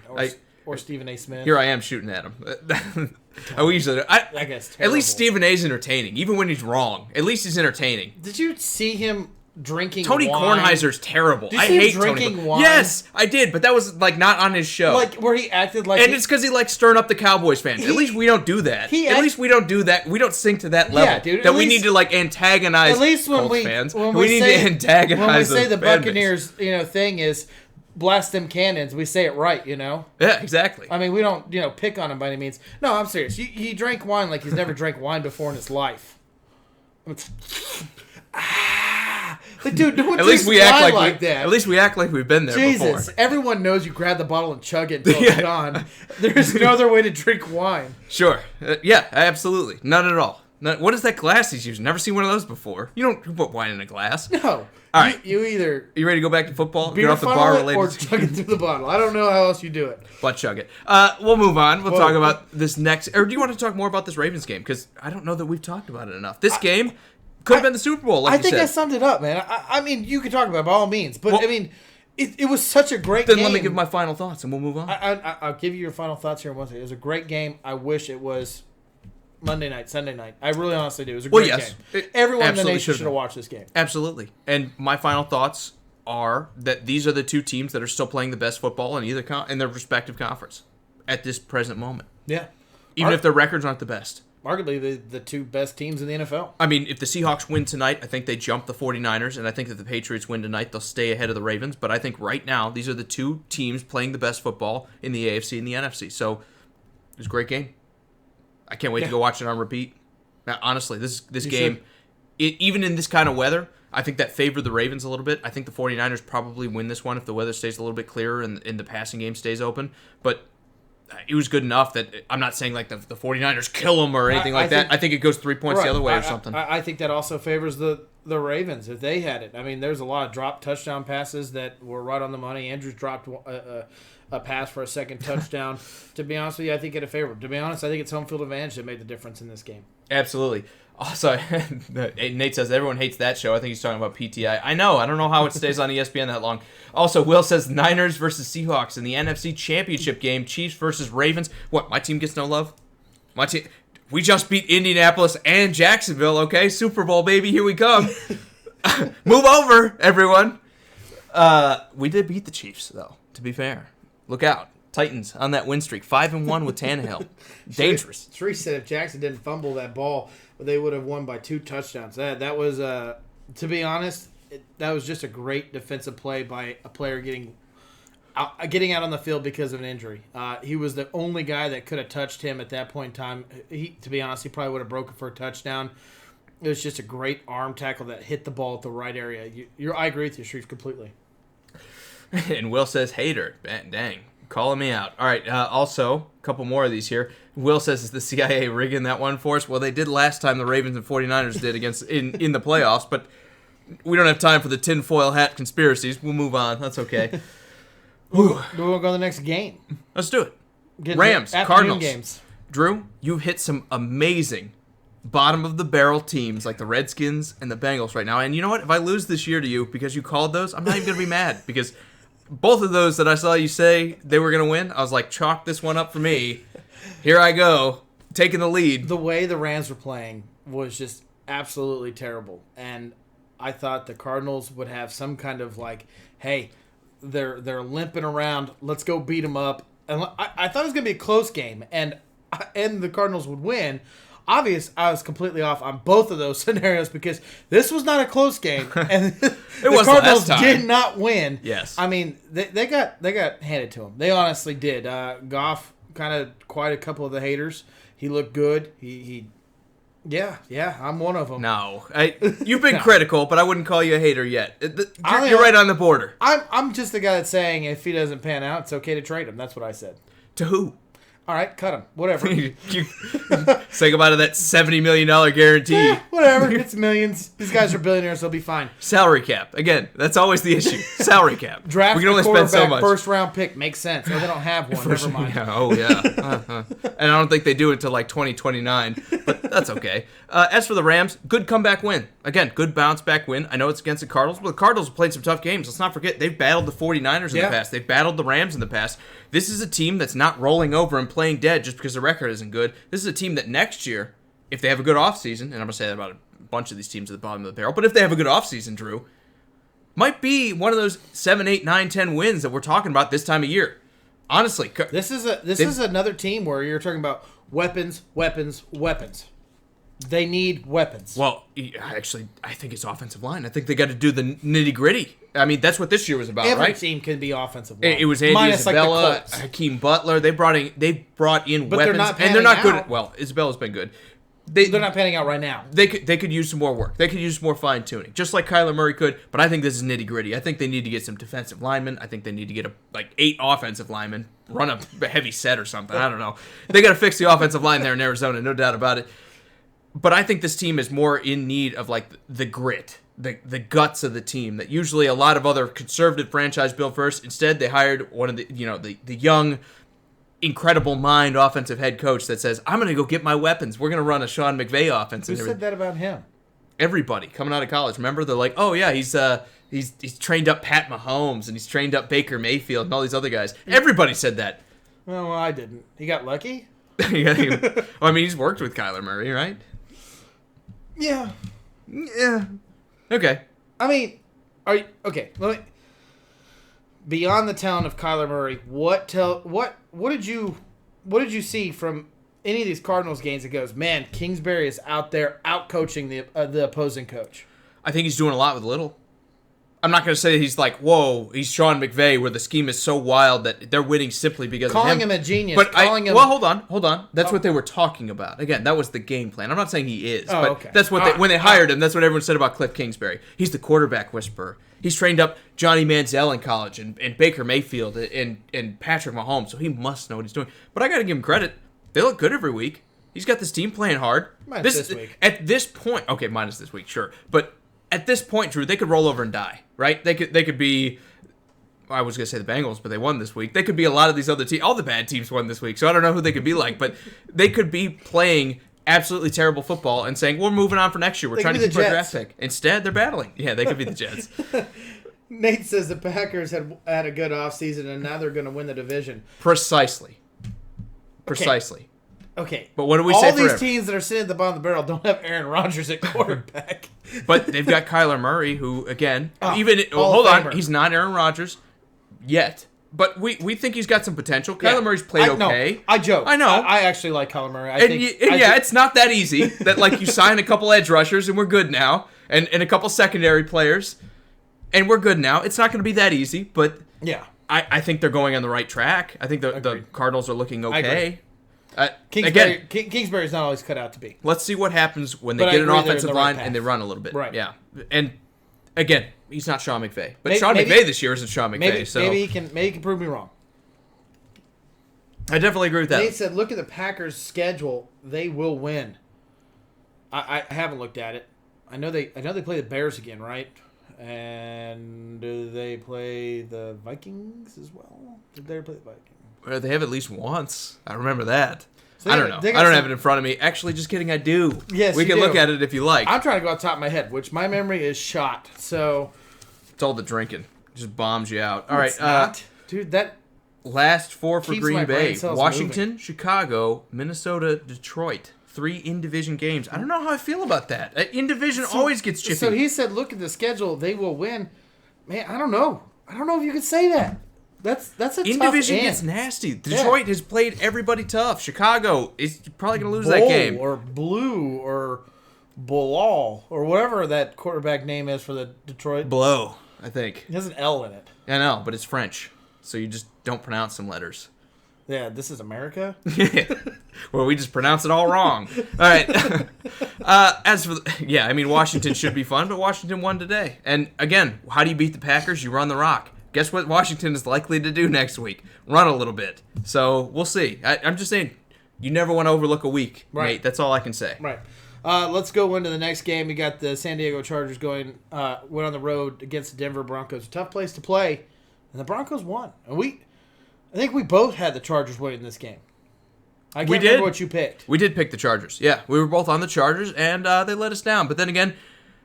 Or Stephen A. Smith. Here I am shooting at him. I guess at least Stephen A.'s entertaining, even when he's wrong. At least he's entertaining. Did you see him drinking Tony wine. Kornheiser's terrible. Did you I see him hate drinking Tony. wine? Yes, I did, but that was like not on his show. Like where he acted like and it's because he likes stirring up the Cowboys fans. At least we don't do that. At least we don't do that. We don't sink to that level. Yeah, dude, that we need to like antagonize. At least when Colts fans. when we need say, to antagonize. When we say the fan base. Buccaneers, thing is blast them cannons. We say it right, Yeah, exactly. I mean, we don't pick on him by any means. No, I'm serious. He drank wine like he's never drank wine before in his life. Like, dude, no one at least we act like that. At least we act like we've been there Jesus, before. everyone knows you grab the bottle and chug it until it's gone. There's no other way to drink wine. Sure. Yeah, absolutely. None at all. What is that glass he's using? Never seen one of those before. You don't put wine in a glass. No. All right. You either you ready to go back to football? beer Get off the bar related or chug it through the bottle. I don't know how else you do it. But chug it. We'll move on. We'll talk about this next. Or do you want to talk more about this Ravens game? Because I don't know that we've talked about it enough. This game could have been the Super Bowl. I think I summed it up, man. I mean, you can talk about it by all means, but I mean, it was such a great game. Then let me give my final thoughts, and we'll move on. I'll give you your final thoughts here in 1 second. It was a great game. I wish it was Monday night, Sunday night. I really honestly do. It was a great game. Everyone in the nation should have watched this game. Absolutely. And my final thoughts are that these are the two teams that are still playing the best football in either in their respective conference at this present moment. Yeah. Even if their records aren't the best. Arguably the two best teams in the NFL. I mean, if the Seahawks win tonight, I think they jump the 49ers, and I think that the Patriots win tonight, they'll stay ahead of the Ravens. But I think right now, these are the two teams playing the best football in the AFC and the NFC. So it was a great game. I can't wait to go watch it on repeat. Now, honestly, this game, even in this kind of weather, I think that favored the Ravens a little bit. I think the 49ers probably win this one if the weather stays a little bit clearer and the passing game stays open. But it was good enough that I'm not saying like the 49ers kill them or anything like that. I think it goes 3 points the other way or something. I think that also favors the Ravens if they had it. I mean, there's a lot of drop touchdown passes that were right on the money. Andrews dropped a pass for a second touchdown. To be honest with you, I think it favored. To be honest, I think it's home field advantage that made the difference in this game. Absolutely. Also, Nate says everyone hates that show. I think he's talking about PTI. I know. I don't know how it stays on ESPN that long. Also, Will says Niners versus Seahawks in the NFC Championship game. Chiefs versus Ravens. What, my team gets no love? My team. We just beat Indianapolis and Jacksonville, okay? Super Bowl, baby. Here we come. Move over, everyone. We did beat the Chiefs, though, to be fair. Look out. Titans on that win streak. 5-1 with Tannehill. Dangerous. Shree said if Jackson didn't fumble that ball, they would have won by 2 touchdowns. That was, to be honest, that was just a great defensive play by a player getting out on the field because of an injury. He was the only guy that could have touched him at that point in time. To be honest, he probably would have broken for a touchdown. It was just a great arm tackle that hit the ball at the right area. I agree with you, Shreve, completely. And Will says, hater. Dang. Calling me out. All right, also, a couple more of these here. Will says, is the CIA rigging that one for us? Well, they did last time the Ravens and 49ers did against in the playoffs, but we don't have time for the tinfoil hat conspiracies. We'll move on. That's okay. We'll go to the next game. Let's do it. Rams, Cardinals. Games. Drew, you've hit some amazing bottom-of-the-barrel teams like the Redskins and the Bengals right now. And you know what? If I lose this year to you because you called those, I'm not even going to be mad because both of those that I saw you say they were going to win, I was like, chalk this one up for me. Here I go, taking the lead. The way the Rams were playing was just absolutely terrible. And I thought the Cardinals would have some kind of like, hey, they're limping around, let's go beat them up. And I thought it was going to be a close game, and the Cardinals would win. Obvious, I was completely off on both of those scenarios because this was not a close game, and the Cardinals did not win. Yes, I mean they got handed to them. They honestly did. Goff kind of quite a couple of the haters. He looked good. Yeah, I'm one of them. No, you've been critical, but I wouldn't call you a hater yet. You're right on the border. I'm just the guy that's saying if he doesn't pan out, it's okay to trade him. That's what I said. To who? All right, cut him. Whatever. Say goodbye to that $70 million guarantee. Yeah, whatever. It's millions. These guys are billionaires. They'll be fine. Salary cap. Again, that's always the issue. Salary cap. Draft we can only spend so much. First round pick makes sense. Oh, they don't have one. Never mind. Yeah, oh, yeah. And I don't think they do it until like 2029, but that's okay. As for the Rams, good comeback win. Again, good bounce back win. I know it's against the Cardinals, but the Cardinals have played some tough games. Let's not forget, they've battled the 49ers in the past. They've battled the Rams in the past. This is a team that's not rolling over and playing dead just because the record isn't good. This is a team that next year, if they have a good offseason, and I'm going to say that about a bunch of these teams at the bottom of the barrel, but if they have a good offseason, Drew, might be one of those 7, 8, 9, 10 wins that we're talking about this time of year. Honestly, This is another team where you're talking about weapons, weapons, weapons. They need weapons. Well, actually, I think it's offensive line. I think they got to do the nitty gritty. I mean, that's what this year was about, Every right? team can be offensive line. It was Andy Minus Isabella, like the Colts. Hakeem Butler. They brought in But they're weapons, not and they're not panning good. out. Well, Isabella's been good. They're not panning out right now. They could use some more work. They could use more fine tuning, just like Kyler Murray could. But I think this is nitty gritty. I think they need to get some defensive linemen. I think they need to get 8 offensive linemen, run a heavy set or something. I don't know. They got to fix the offensive line there in Arizona, no doubt about it. But I think this team is more in need of the grit, the guts of the team that usually a lot of other conservative franchise built first. Instead, they hired one of the young, incredible mind offensive head coach that says, I'm going to go get my weapons. We're going to run a Sean McVay offense. Who said that about him? Everybody coming out of college. Remember, they're like, oh yeah, he's trained up Pat Mahomes and he's trained up Baker Mayfield and all these other guys. Everybody said that. Well, I didn't. He got lucky? Well, I mean, he's worked with Kyler Murray, right? Yeah. Yeah. Okay. I mean, okay? Let me. Beyond the talent of Kyler Murray, what did you see from any of these Cardinals games that goes, man, Kingsbury is out there out coaching the opposing coach? I think he's doing a lot with little. I'm not going to say he's like, whoa, he's Sean McVay, where the scheme is so wild that they're winning simply because Calling of him. him a genius. But Well, hold on. That's what they were talking about. Again, that was the game plan. I'm not saying he is, but okay. that's what when they hired him, that's what everyone said about Cliff Kingsbury. He's the quarterback whisperer. He's trained up Johnny Manziel in college and Baker Mayfield and Patrick Mahomes, so he must know what he's doing. But I got to give him credit. They look good every week. He's got this team playing hard. Minus this week. At this point, okay, minus this week, sure. But at this point, Drew, they could roll over and die, right? They could be, I was going to say the Bengals, but they won this week. They could be a lot of these other teams. All the bad teams won this week, so I don't know who they could be like, but they could be playing absolutely terrible football and saying, we're moving on for next year. We're trying to keep our draft pick. Instead, they're battling. Yeah, they could be the Jets. Nate says the Packers had a good offseason, and now they're going to win the division. Precisely. Okay. But what do we say All forever? these teams that are sitting at the bottom of the barrel don't have Aaron Rodgers at quarterback. But they've got Kyler Murray, who, again, Hall hold of on, Famer. he's not Aaron Rodgers yet. But we think he's got some potential. Kyler Murray's played okay. No, I joke. I know. I actually like Kyler Murray. It's not that easy that you sign a couple edge rushers and we're good now, and a couple secondary players, and we're good now. It's not going to be that easy, but yeah, I think they're going on the right track. I think the Cardinals are looking okay. Kingsbury's not always cut out to be. Let's see what happens when they get an offensive line and they run a little bit. Right. Yeah. And again, he's not Sean McVay. But Sean McVay this year isn't Sean McVay. Maybe he can prove me wrong. I definitely agree with that. Nate said, look at the Packers' schedule. They will win. I haven't looked at it. I know they play the Bears again, right? And do they play the Vikings as well? Did they play the Vikings? They have at least once. I remember that. So I don't know. I don't have it in front of me. Actually, just kidding. I do. Yes, we can look at it if you like. I'm trying to go off the top of my head, which my memory is shot. So it's all the drinking. Just bombs you out. All it's right, not. Dude, that last 4 for keeps Green my brain Bay: cells Washington, moving. Chicago, Minnesota, Detroit. 3 in-division games. I don't know how I feel about that. In-division always gets chippy. So he said, look at the schedule. They will win. Man, I don't know. I don't know if you could say that. That's a in tough division end. gets nasty. Detroit has played everybody tough. Chicago is probably going to lose that game. Or Blue or Bilal or whatever that quarterback name is for the Detroit. Blow, I think. It has an L in it. I know, but it's French, so you just don't pronounce some letters. Yeah, this is America. Well, we just pronounce it all wrong. All right. Washington should be fun, but Washington won today. And again, how do you beat the Packers? You run the rock. Guess what Washington is likely to do next week? Run a little bit. So we'll see. I'm just saying, you never want to overlook a week, right. Nate. That's all I can say. Right. Let's go into the next game. We got the San Diego Chargers went on the road against the Denver Broncos. A tough place to play, and the Broncos won. And I think we both had the Chargers winning this game. I can't remember what you picked. We did pick the Chargers. Yeah, we were both on the Chargers, and they let us down. But then again,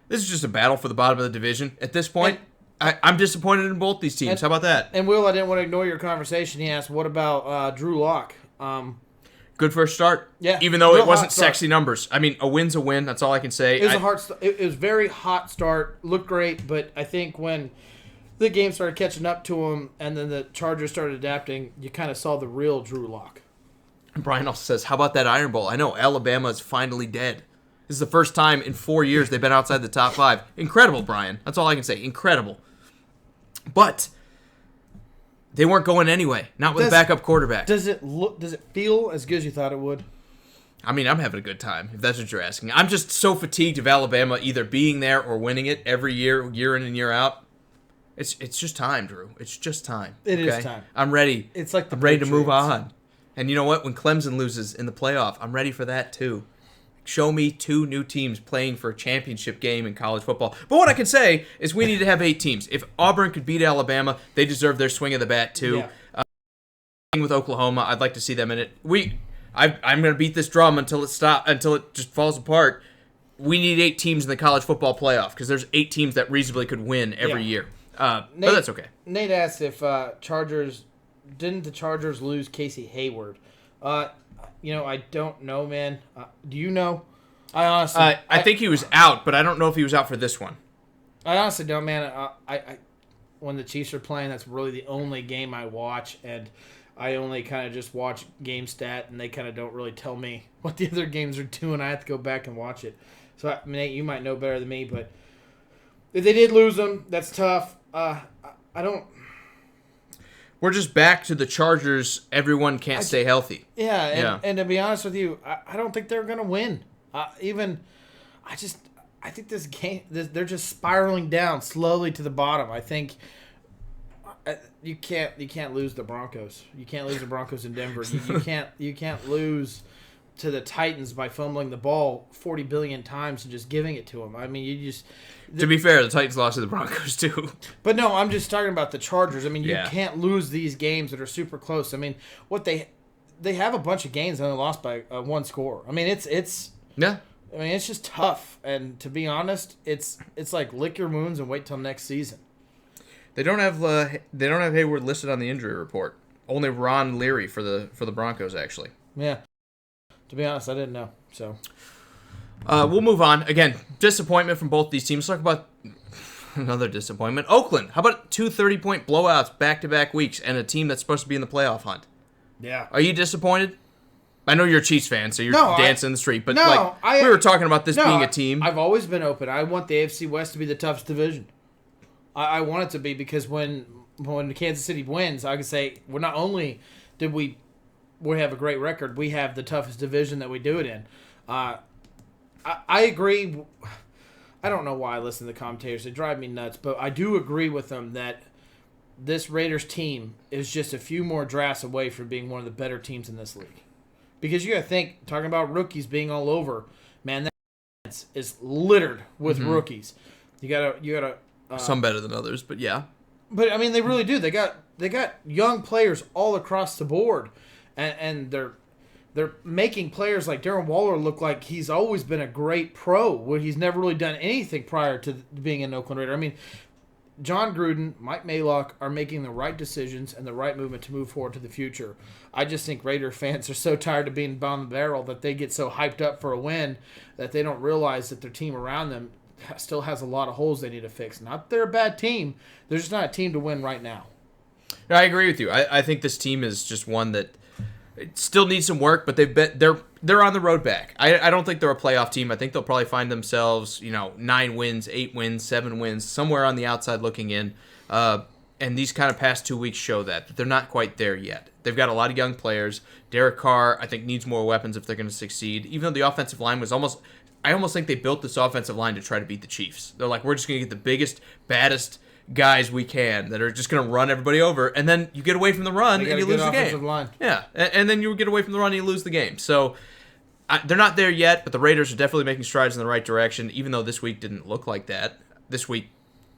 this is just a battle for the bottom of the division. At this point, I'm disappointed in both these teams. How about that? And Will, I didn't want to ignore your conversation. He asked, what about Drew Lock? Good first start. Yeah, Even though real it wasn't hot start. sexy numbers. I mean, a win's a win. That's all I can say. It was it was very hot start. Looked great, but I think when the game started catching up to them, and then the Chargers started adapting, you kind of saw the real Drew Lock. And Brian also says, how about that Iron Bowl? I know, Alabama is finally dead. This is the first time in 4 years they've been outside the top 5. Incredible, Brian. That's all I can say. Incredible. But they weren't going anyway. Not with a backup quarterback. Does it feel as good as you thought it would? I mean, I'm having a good time, if that's what you're asking. I'm just so fatigued of Alabama either being there or winning it every year, year in and year out. It's just time, Drew. It's just time. It is time. I'm ready. It's like I'm ready to move on. And you know what? When Clemson loses in the playoff, I'm ready for that too. Show me 2 new teams playing for a championship game in college football. But what I can say is we need to have 8 teams. If Auburn could beat Alabama, they deserve their swing of the bat too. Yeah. With Oklahoma, I'd like to see them in it. I'm going to beat this drum until it just falls apart. We need 8 teams in the college football playoff because there's 8 teams that reasonably could win every year. But that's okay. Nate asked if didn't the Chargers lose Casey Hayward? I don't know, man. Do you know? I honestly, I think he was out, but I don't know if he was out for this one. I honestly don't, man. I when the Chiefs are playing, that's really the only game I watch, and I only kind of just watch GameStat, and they kind of don't really tell me what the other games are doing. I have to go back and watch it. So, Nate, you might know better than me, but if they did lose them, that's tough. I don't. We're just back to the Chargers. Everyone can't stay healthy. Yeah, and to be honest with you, I don't think they're going to win. I think this game, they're just spiraling down slowly to the bottom. I think you can't lose the Broncos. You can't lose the Broncos in Denver. You can't lose to the Titans by fumbling the ball 40 billion times and just giving it to them. I mean, to be fair, the Titans lost to the Broncos too. But no, I'm just talking about the Chargers. I mean, you can't lose these games that are super close. I mean, they have a bunch of games that only lost by 1 score. I mean, it's yeah. I mean, it's just tough. And to be honest, it's like lick your wounds and wait till next season. They don't have Hayward listed on the injury report. Only Ron Leary for the Broncos actually. Yeah. To be honest, I didn't know. So we'll move on. Again, disappointment from both these teams. Let's talk about another disappointment. Oakland. How about 2 30-point blowouts back-to-back weeks and a team that's supposed to be in the playoff hunt? Yeah. Are you disappointed? I know you're a Chiefs fan, so you're dancing in the street. But we were talking about this being a team. I've always been open. I want the AFC West to be the toughest division. I want it to be because when Kansas City wins, I can say well, not only did we have a great record, we have the toughest division that we do it in. I agree. I don't know why I listen to the commentators. They drive me nuts, but I do agree with them that this Raiders team is just a few more drafts away from being one of the better teams in this league. Because you got to think, talking about rookies being all over, man, that defense is littered with rookies. You gotta. Some better than others, but yeah. But I mean, they really do. They got young players all across the board, and they're making players like Darren Waller look like he's always been a great pro, where he's never really done anything prior to being an Oakland Raider. I mean, John Gruden, Mike Mayock are making the right decisions and the right movement to move forward to the future. I just think Raider fans are so tired of being bottom of the barrel that they get so hyped up for a win that they don't realize that their team around them still has a lot of holes they need to fix. Not that they're a bad team. They're just not a team to win right now. I agree with you. I think this team is just one that it still needs some work, but they're on the road back. I don't think they're a playoff team. I think they'll probably find themselves, 9 wins, 8 wins, 7 wins, somewhere on the outside looking in. And these kind of past 2 weeks show that they're not quite there yet. They've got a lot of young players. Derek Carr, I think, needs more weapons if they're going to succeed. Even though the offensive line was I almost think they built this offensive line to try to beat the Chiefs. They're like, we're just going to get the biggest, baddest guys we can that are just going to run everybody over, and then you get away from the run and you lose the game. Line. Yeah, and then you get away from the run and you lose the game. So they're not there yet, but the Raiders are definitely making strides in the right direction, even though this week didn't look like that. This week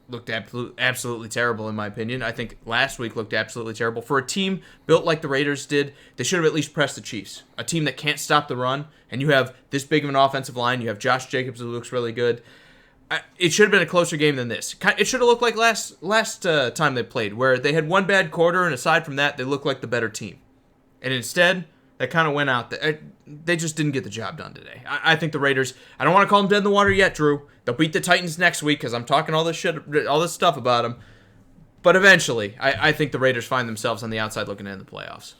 looked absolutely terrible, in my opinion. I think last week looked absolutely terrible. For a team built like the Raiders did, they should have at least pressed the Chiefs. A team that can't stop the run, and you have this big of an offensive line. You have Josh Jacobs who looks really good. It should have been a closer game than this. It should have looked like last time they played, where they had one bad quarter, and aside from that, they looked like the better team. And instead, that kind of went out there. They just didn't get the job done today. I think the Raiders, I don't want to call them dead in the water yet, Drew. They'll beat the Titans next week because I'm talking all this stuff about them. But eventually, I think the Raiders find themselves on the outside looking in the playoffs.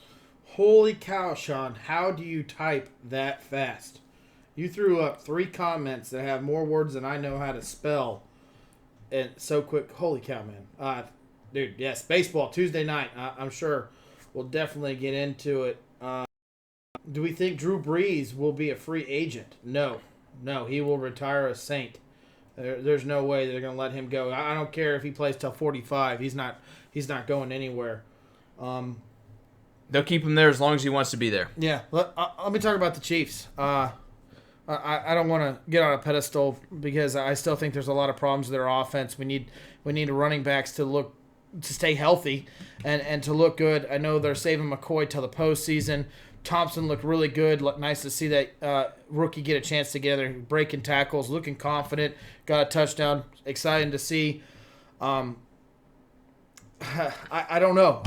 Holy cow, Sean. How do you type that fast? You threw up 3 comments that have more words than I know how to spell. And so quick. Holy cow, man. Dude, yes, baseball, Tuesday night. I'm sure we'll definitely get into it. Do we think Drew Brees will be a free agent? No. No, he will retire a Saint. There's no way they're going to let him go. I don't care if he plays till 45. He's not going anywhere. They'll keep him there as long as he wants to be there. Yeah. Let me talk about the Chiefs. I don't want to get on a pedestal because I still think there's a lot of problems with their offense. We need running backs to stay healthy and to look good. I know they're saving McCoy till the postseason. Thompson looked really good. Nice to see that rookie get a chance to get there, breaking tackles, looking confident, got a touchdown. Exciting to see. I don't know.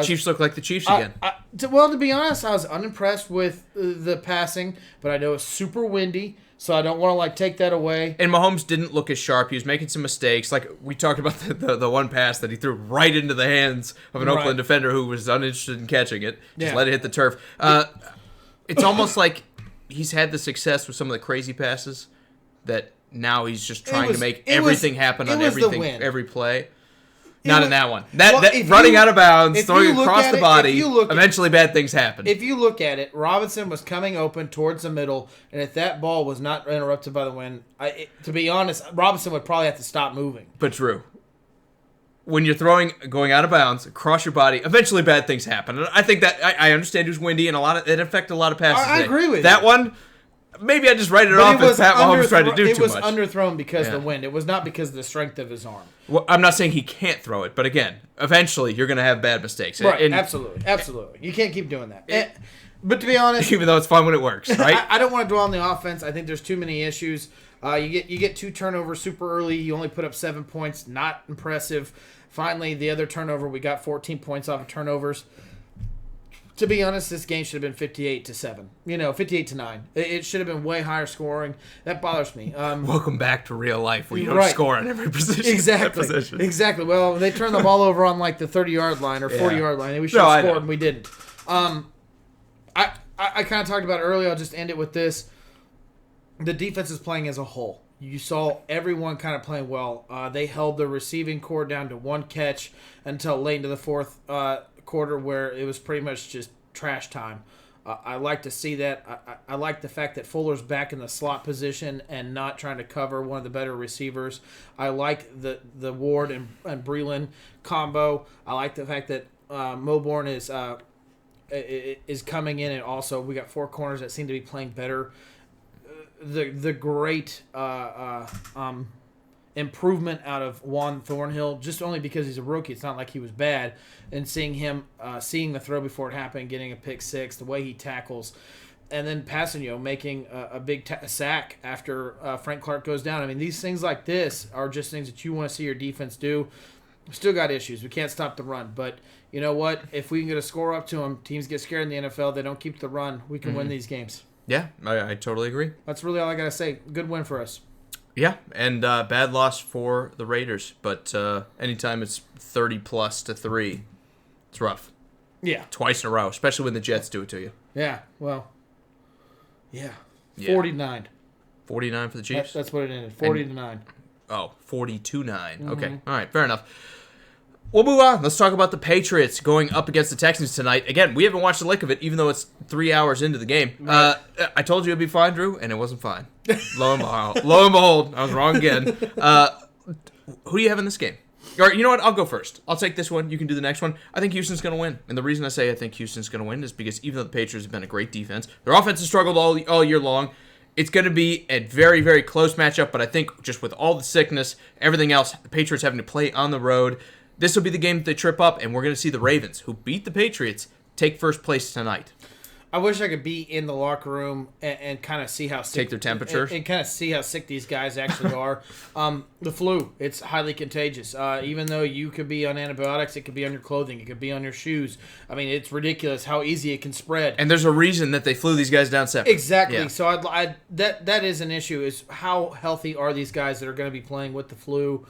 Chiefs look like the Chiefs again. To be honest, I was unimpressed with the passing, but I know it's super windy, so I don't want to take that away. And Mahomes didn't look as sharp. He was making some mistakes. Like we talked about the one pass that he threw right into the hands of an Oakland defender who was uninterested in catching it. Just let it hit the turf. It's almost like he's had the success with some of the crazy passes that now he's just trying to make everything happen on every play. Not in that one. Running out of bounds, throwing across the body, eventually bad things happen. If you look at it, Robinson was coming open towards the middle, and if that ball was not interrupted by the wind, to be honest, Robinson would probably have to stop moving. But Drew, when you're going out of bounds, across your body, eventually bad things happen. And I think that I understand it was windy, and it affected a lot of passes. I agree with that one. Maybe I just write it off as Pat Mahomes tried to do too much. It was underthrown because of the wind. It was not because of the strength of his arm. Well, I'm not saying he can't throw it, but again, eventually you're going to have bad mistakes. Right, absolutely. You can't keep doing that. But to be honest... Even though it's fun when it works, right? I don't want to dwell on the offense. I think there's too many issues. You get 2 turnovers super early. You only put up 7 points. Not impressive. Finally, the other turnover, we got 14 points off of turnovers. To be honest, this game should have been 58-7. 58-9. It should have been way higher scoring. That bothers me. Welcome back to real life where you don't score on every position. Exactly. Well, they turned the ball over on the 30-yard line or 40-yard line. We should have scored and we didn't. I kind of talked about it earlier. I'll just end it with this. The defense is playing as a whole. You saw everyone kind of playing well. They held the receiving core down to 1 catch until late into the fourth quarter where it was pretty much just trash time. I like to see that. I like the fact that Fuller's back in the slot position and not trying to cover one of the better receivers. I like the Ward and Breland combo. I like the fact that Moborn is coming in, and also we got 4 corners that seem to be playing better. The great improvement out of Juan Thornhill, just only because he's a rookie. It's not like he was bad. And seeing the throw before it happened, getting a pick 6, the way he tackles, and then Passanio making a big sack after Frank Clark goes down. I mean, these things like this are just things that you want to see your defense do. We've still got issues. We can't stop the run. But you know what? If we can get a score up to them, teams get scared in the NFL. They don't keep the run. We can win these games. Yeah, I totally agree. That's really all I got to say. Good win for us. Yeah, and bad loss for the Raiders. But anytime it's 30+3, it's rough. Yeah. Twice in a row, especially when the Jets do it to you. Yeah, well, yeah. 49. 49 for the Chiefs? That's what it ended, 40-9. Oh, 40-9. Okay, all right, fair enough. We'll move on. Let's talk about the Patriots going up against the Texans tonight. Again, we haven't watched a lick of it, even though it's 3 hours into the game. Right. I told you it'd be fine, Drew, and it wasn't fine. Lo and behold, I was wrong again. Who do you have in this game? Or you know what? I'll go first. I'll take this one. You can do the next one. I think Houston's going to win. And the reason I say I think Houston's going to win is because even though the Patriots have been a great defense, their offense has struggled all year long. It's going to be a very, very close matchup, but I think just with all the sickness, everything else, the Patriots having to play on the road, this will be the game that they trip up, and we're going to see the Ravens, who beat the Patriots, take first place tonight. I wish I could be in the locker room and kind of see how sick, Take their temperature and kind of see how sick these guys actually are. The flu, it's highly contagious. Even though you could be on antibiotics, it could be on your clothing, it could be on your shoes. I mean, it's ridiculous how easy it can spread. And there's a reason that they flew these guys down separate. Exactly. Yeah. So that is an issue. Is how healthy are these guys that are going to be playing with the flu?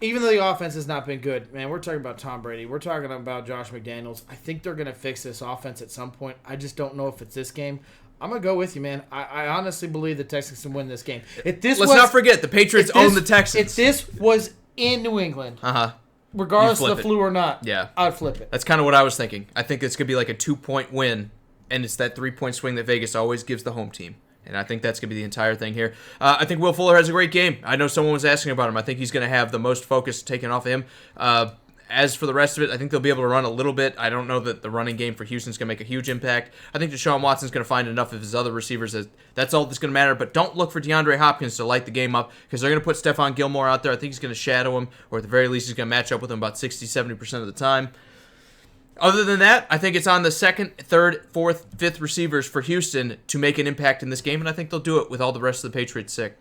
Even though the offense has not been good, man, we're talking about Tom Brady. We're talking about Josh McDaniels. I think they're going to fix this offense at some point. I just don't know if it's this game. I'm going to go with you, man. I honestly believe the Texans can win this game. Let's not forget, the Patriots own the Texans. If this was in New England, regardless of the flu or not, yeah, I'd flip it. That's kind of what I was thinking. I think it's going to be like a 2-point win, and it's that 3-point swing that Vegas always gives the home team. And I think that's going to be the entire thing here. I think Will Fuller has a great game. I know someone was asking about him. I think he's going to have the most focus taken off of him. As for the rest of it, I think they'll be able to run a little bit. I don't know that the running game for Houston's going to make a huge impact. I think Deshaun Watson's going to find enough of his other receivers that's all that's going to matter. But don't look for DeAndre Hopkins to light the game up because they're going to put Stephon Gilmore out there. I think he's going to shadow him, or at the very least, he's going to match up with him about 60-70% of the time. Other than that, I think it's on the second, third, fourth, fifth receivers for Houston to make an impact in this game, and I think they'll do it with all the rest of the Patriots sick.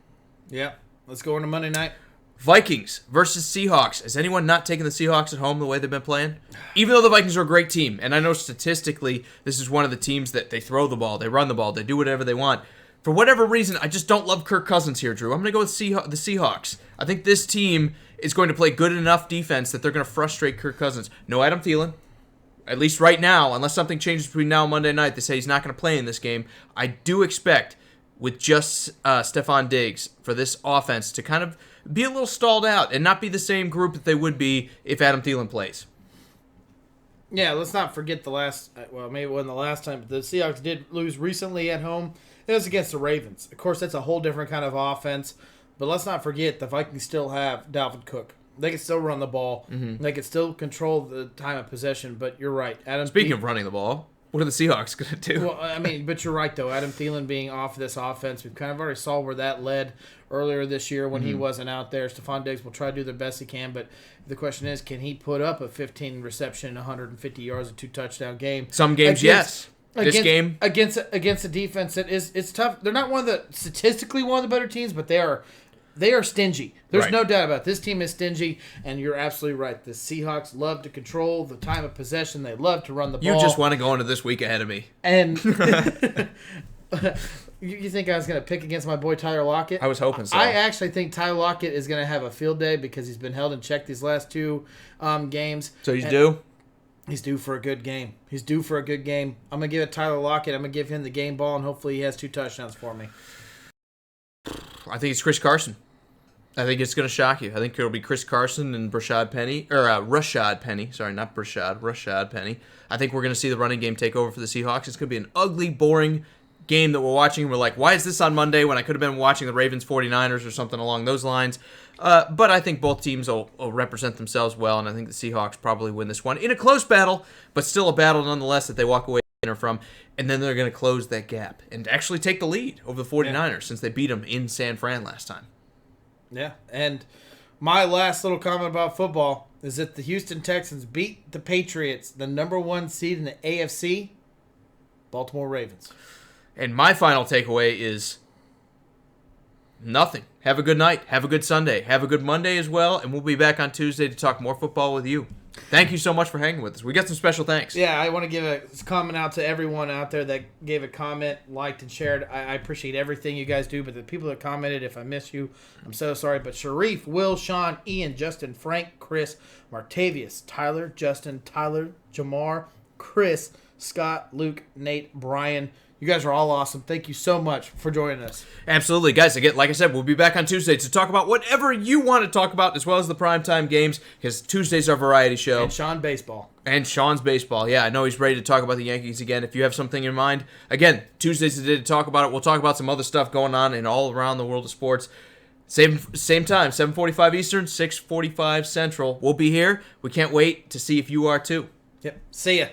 Yeah. Let's go into Monday night. Vikings versus Seahawks. Has anyone not taken the Seahawks at home the way they've been playing? Even though the Vikings are a great team, and I know statistically this is one of the teams that they throw the ball, they run the ball, they do whatever they want. For whatever reason, I just don't love Kirk Cousins here, Drew. I'm going to go with the Seahawks. I think this team is going to play good enough defense that they're going to frustrate Kirk Cousins. No Adam Thielen. At least right now, unless something changes between now and Monday night, they say he's not going to play in this game. I do expect, with just Stephon Diggs, for this offense to kind of be a little stalled out and not be the same group that they would be if Adam Thielen plays. Yeah, let's not forget maybe it wasn't the last time, but the Seahawks did lose recently at home. It was against the Ravens. Of course, that's a whole different kind of offense, but let's not forget the Vikings still have Dalvin Cook. They can still run the ball. Mm-hmm. They can still control the time of possession, but you're right. Speaking of running the ball, what are the Seahawks going to do? Well, I mean, but you're right, though. Adam Thielen being off of this offense, we've kind of already saw where that led earlier this year when he wasn't out there. Stephon Diggs will try to do the best he can, but the question is, can he put up a 15 reception, 150 yards, a 2-touchdown game? Some games, yes. This game? Against a defense that it's tough. They're not statistically one of the better teams, but they are stingy. There's no doubt about it. This team is stingy, and you're absolutely right. The Seahawks love to control the time of possession. They love to run the ball. You just want to go into this week ahead of me. And you think I was going to pick against my boy Tyler Lockett? I was hoping so. I actually think Tyler Lockett is going to have a field day because he's been held in check these last two games. So he's due? He's due for a good game. I'm going to give it Tyler Lockett. I'm going to give him the game ball, and hopefully he has 2 touchdowns for me. I think it's Chris Carson. I think it's going to shock you. I think it'll be Chris Carson and Rashad Penny. Sorry, not Brashad. Rashad Penny. I think we're going to see the running game take over for the Seahawks. It's going to be an ugly, boring game that we're watching. We're like, why is this on Monday when I could have been watching the Ravens 49ers or something along those lines? But I think both teams will represent themselves well, and I think the Seahawks probably win this one in a close battle, but still a battle nonetheless that they walk away from, and then they're going to close that gap and actually take the lead over the 49ers since they beat them in San Fran last time. Yeah, and my last little comment about football is that the Houston Texans beat the Patriots, the number 1 seed in the AFC, Baltimore Ravens. And my final takeaway is nothing. Have a good night. Have a good Sunday. Have a good Monday as well, and we'll be back on Tuesday to talk more football with you. Thank you so much for hanging with us. We got some special thanks. Yeah, I want to give a comment out to everyone out there that gave a comment, liked, and shared. I appreciate everything you guys do, but the people that commented, if I miss you, I'm so sorry. But Sharif, Will, Sean, Ian, Justin, Frank, Chris, Martavius, Tyler, Justin, Tyler, Jamar, Chris, Scott, Luke, Nate, Brian. You guys are all awesome. Thank you so much for joining us. Absolutely. Guys, again, like I said, we'll be back on Tuesday to talk about whatever you want to talk about, as well as the primetime games, because Tuesday's our variety show. And Sean baseball. And Sean's baseball. Yeah, I know he's ready to talk about the Yankees again. If you have something in mind, again, Tuesday's the day to talk about it. We'll talk about some other stuff going on in all around the world of sports. Same time, 7:45 Eastern, 6:45 Central. We'll be here. We can't wait to see if you are too. Yep. See ya.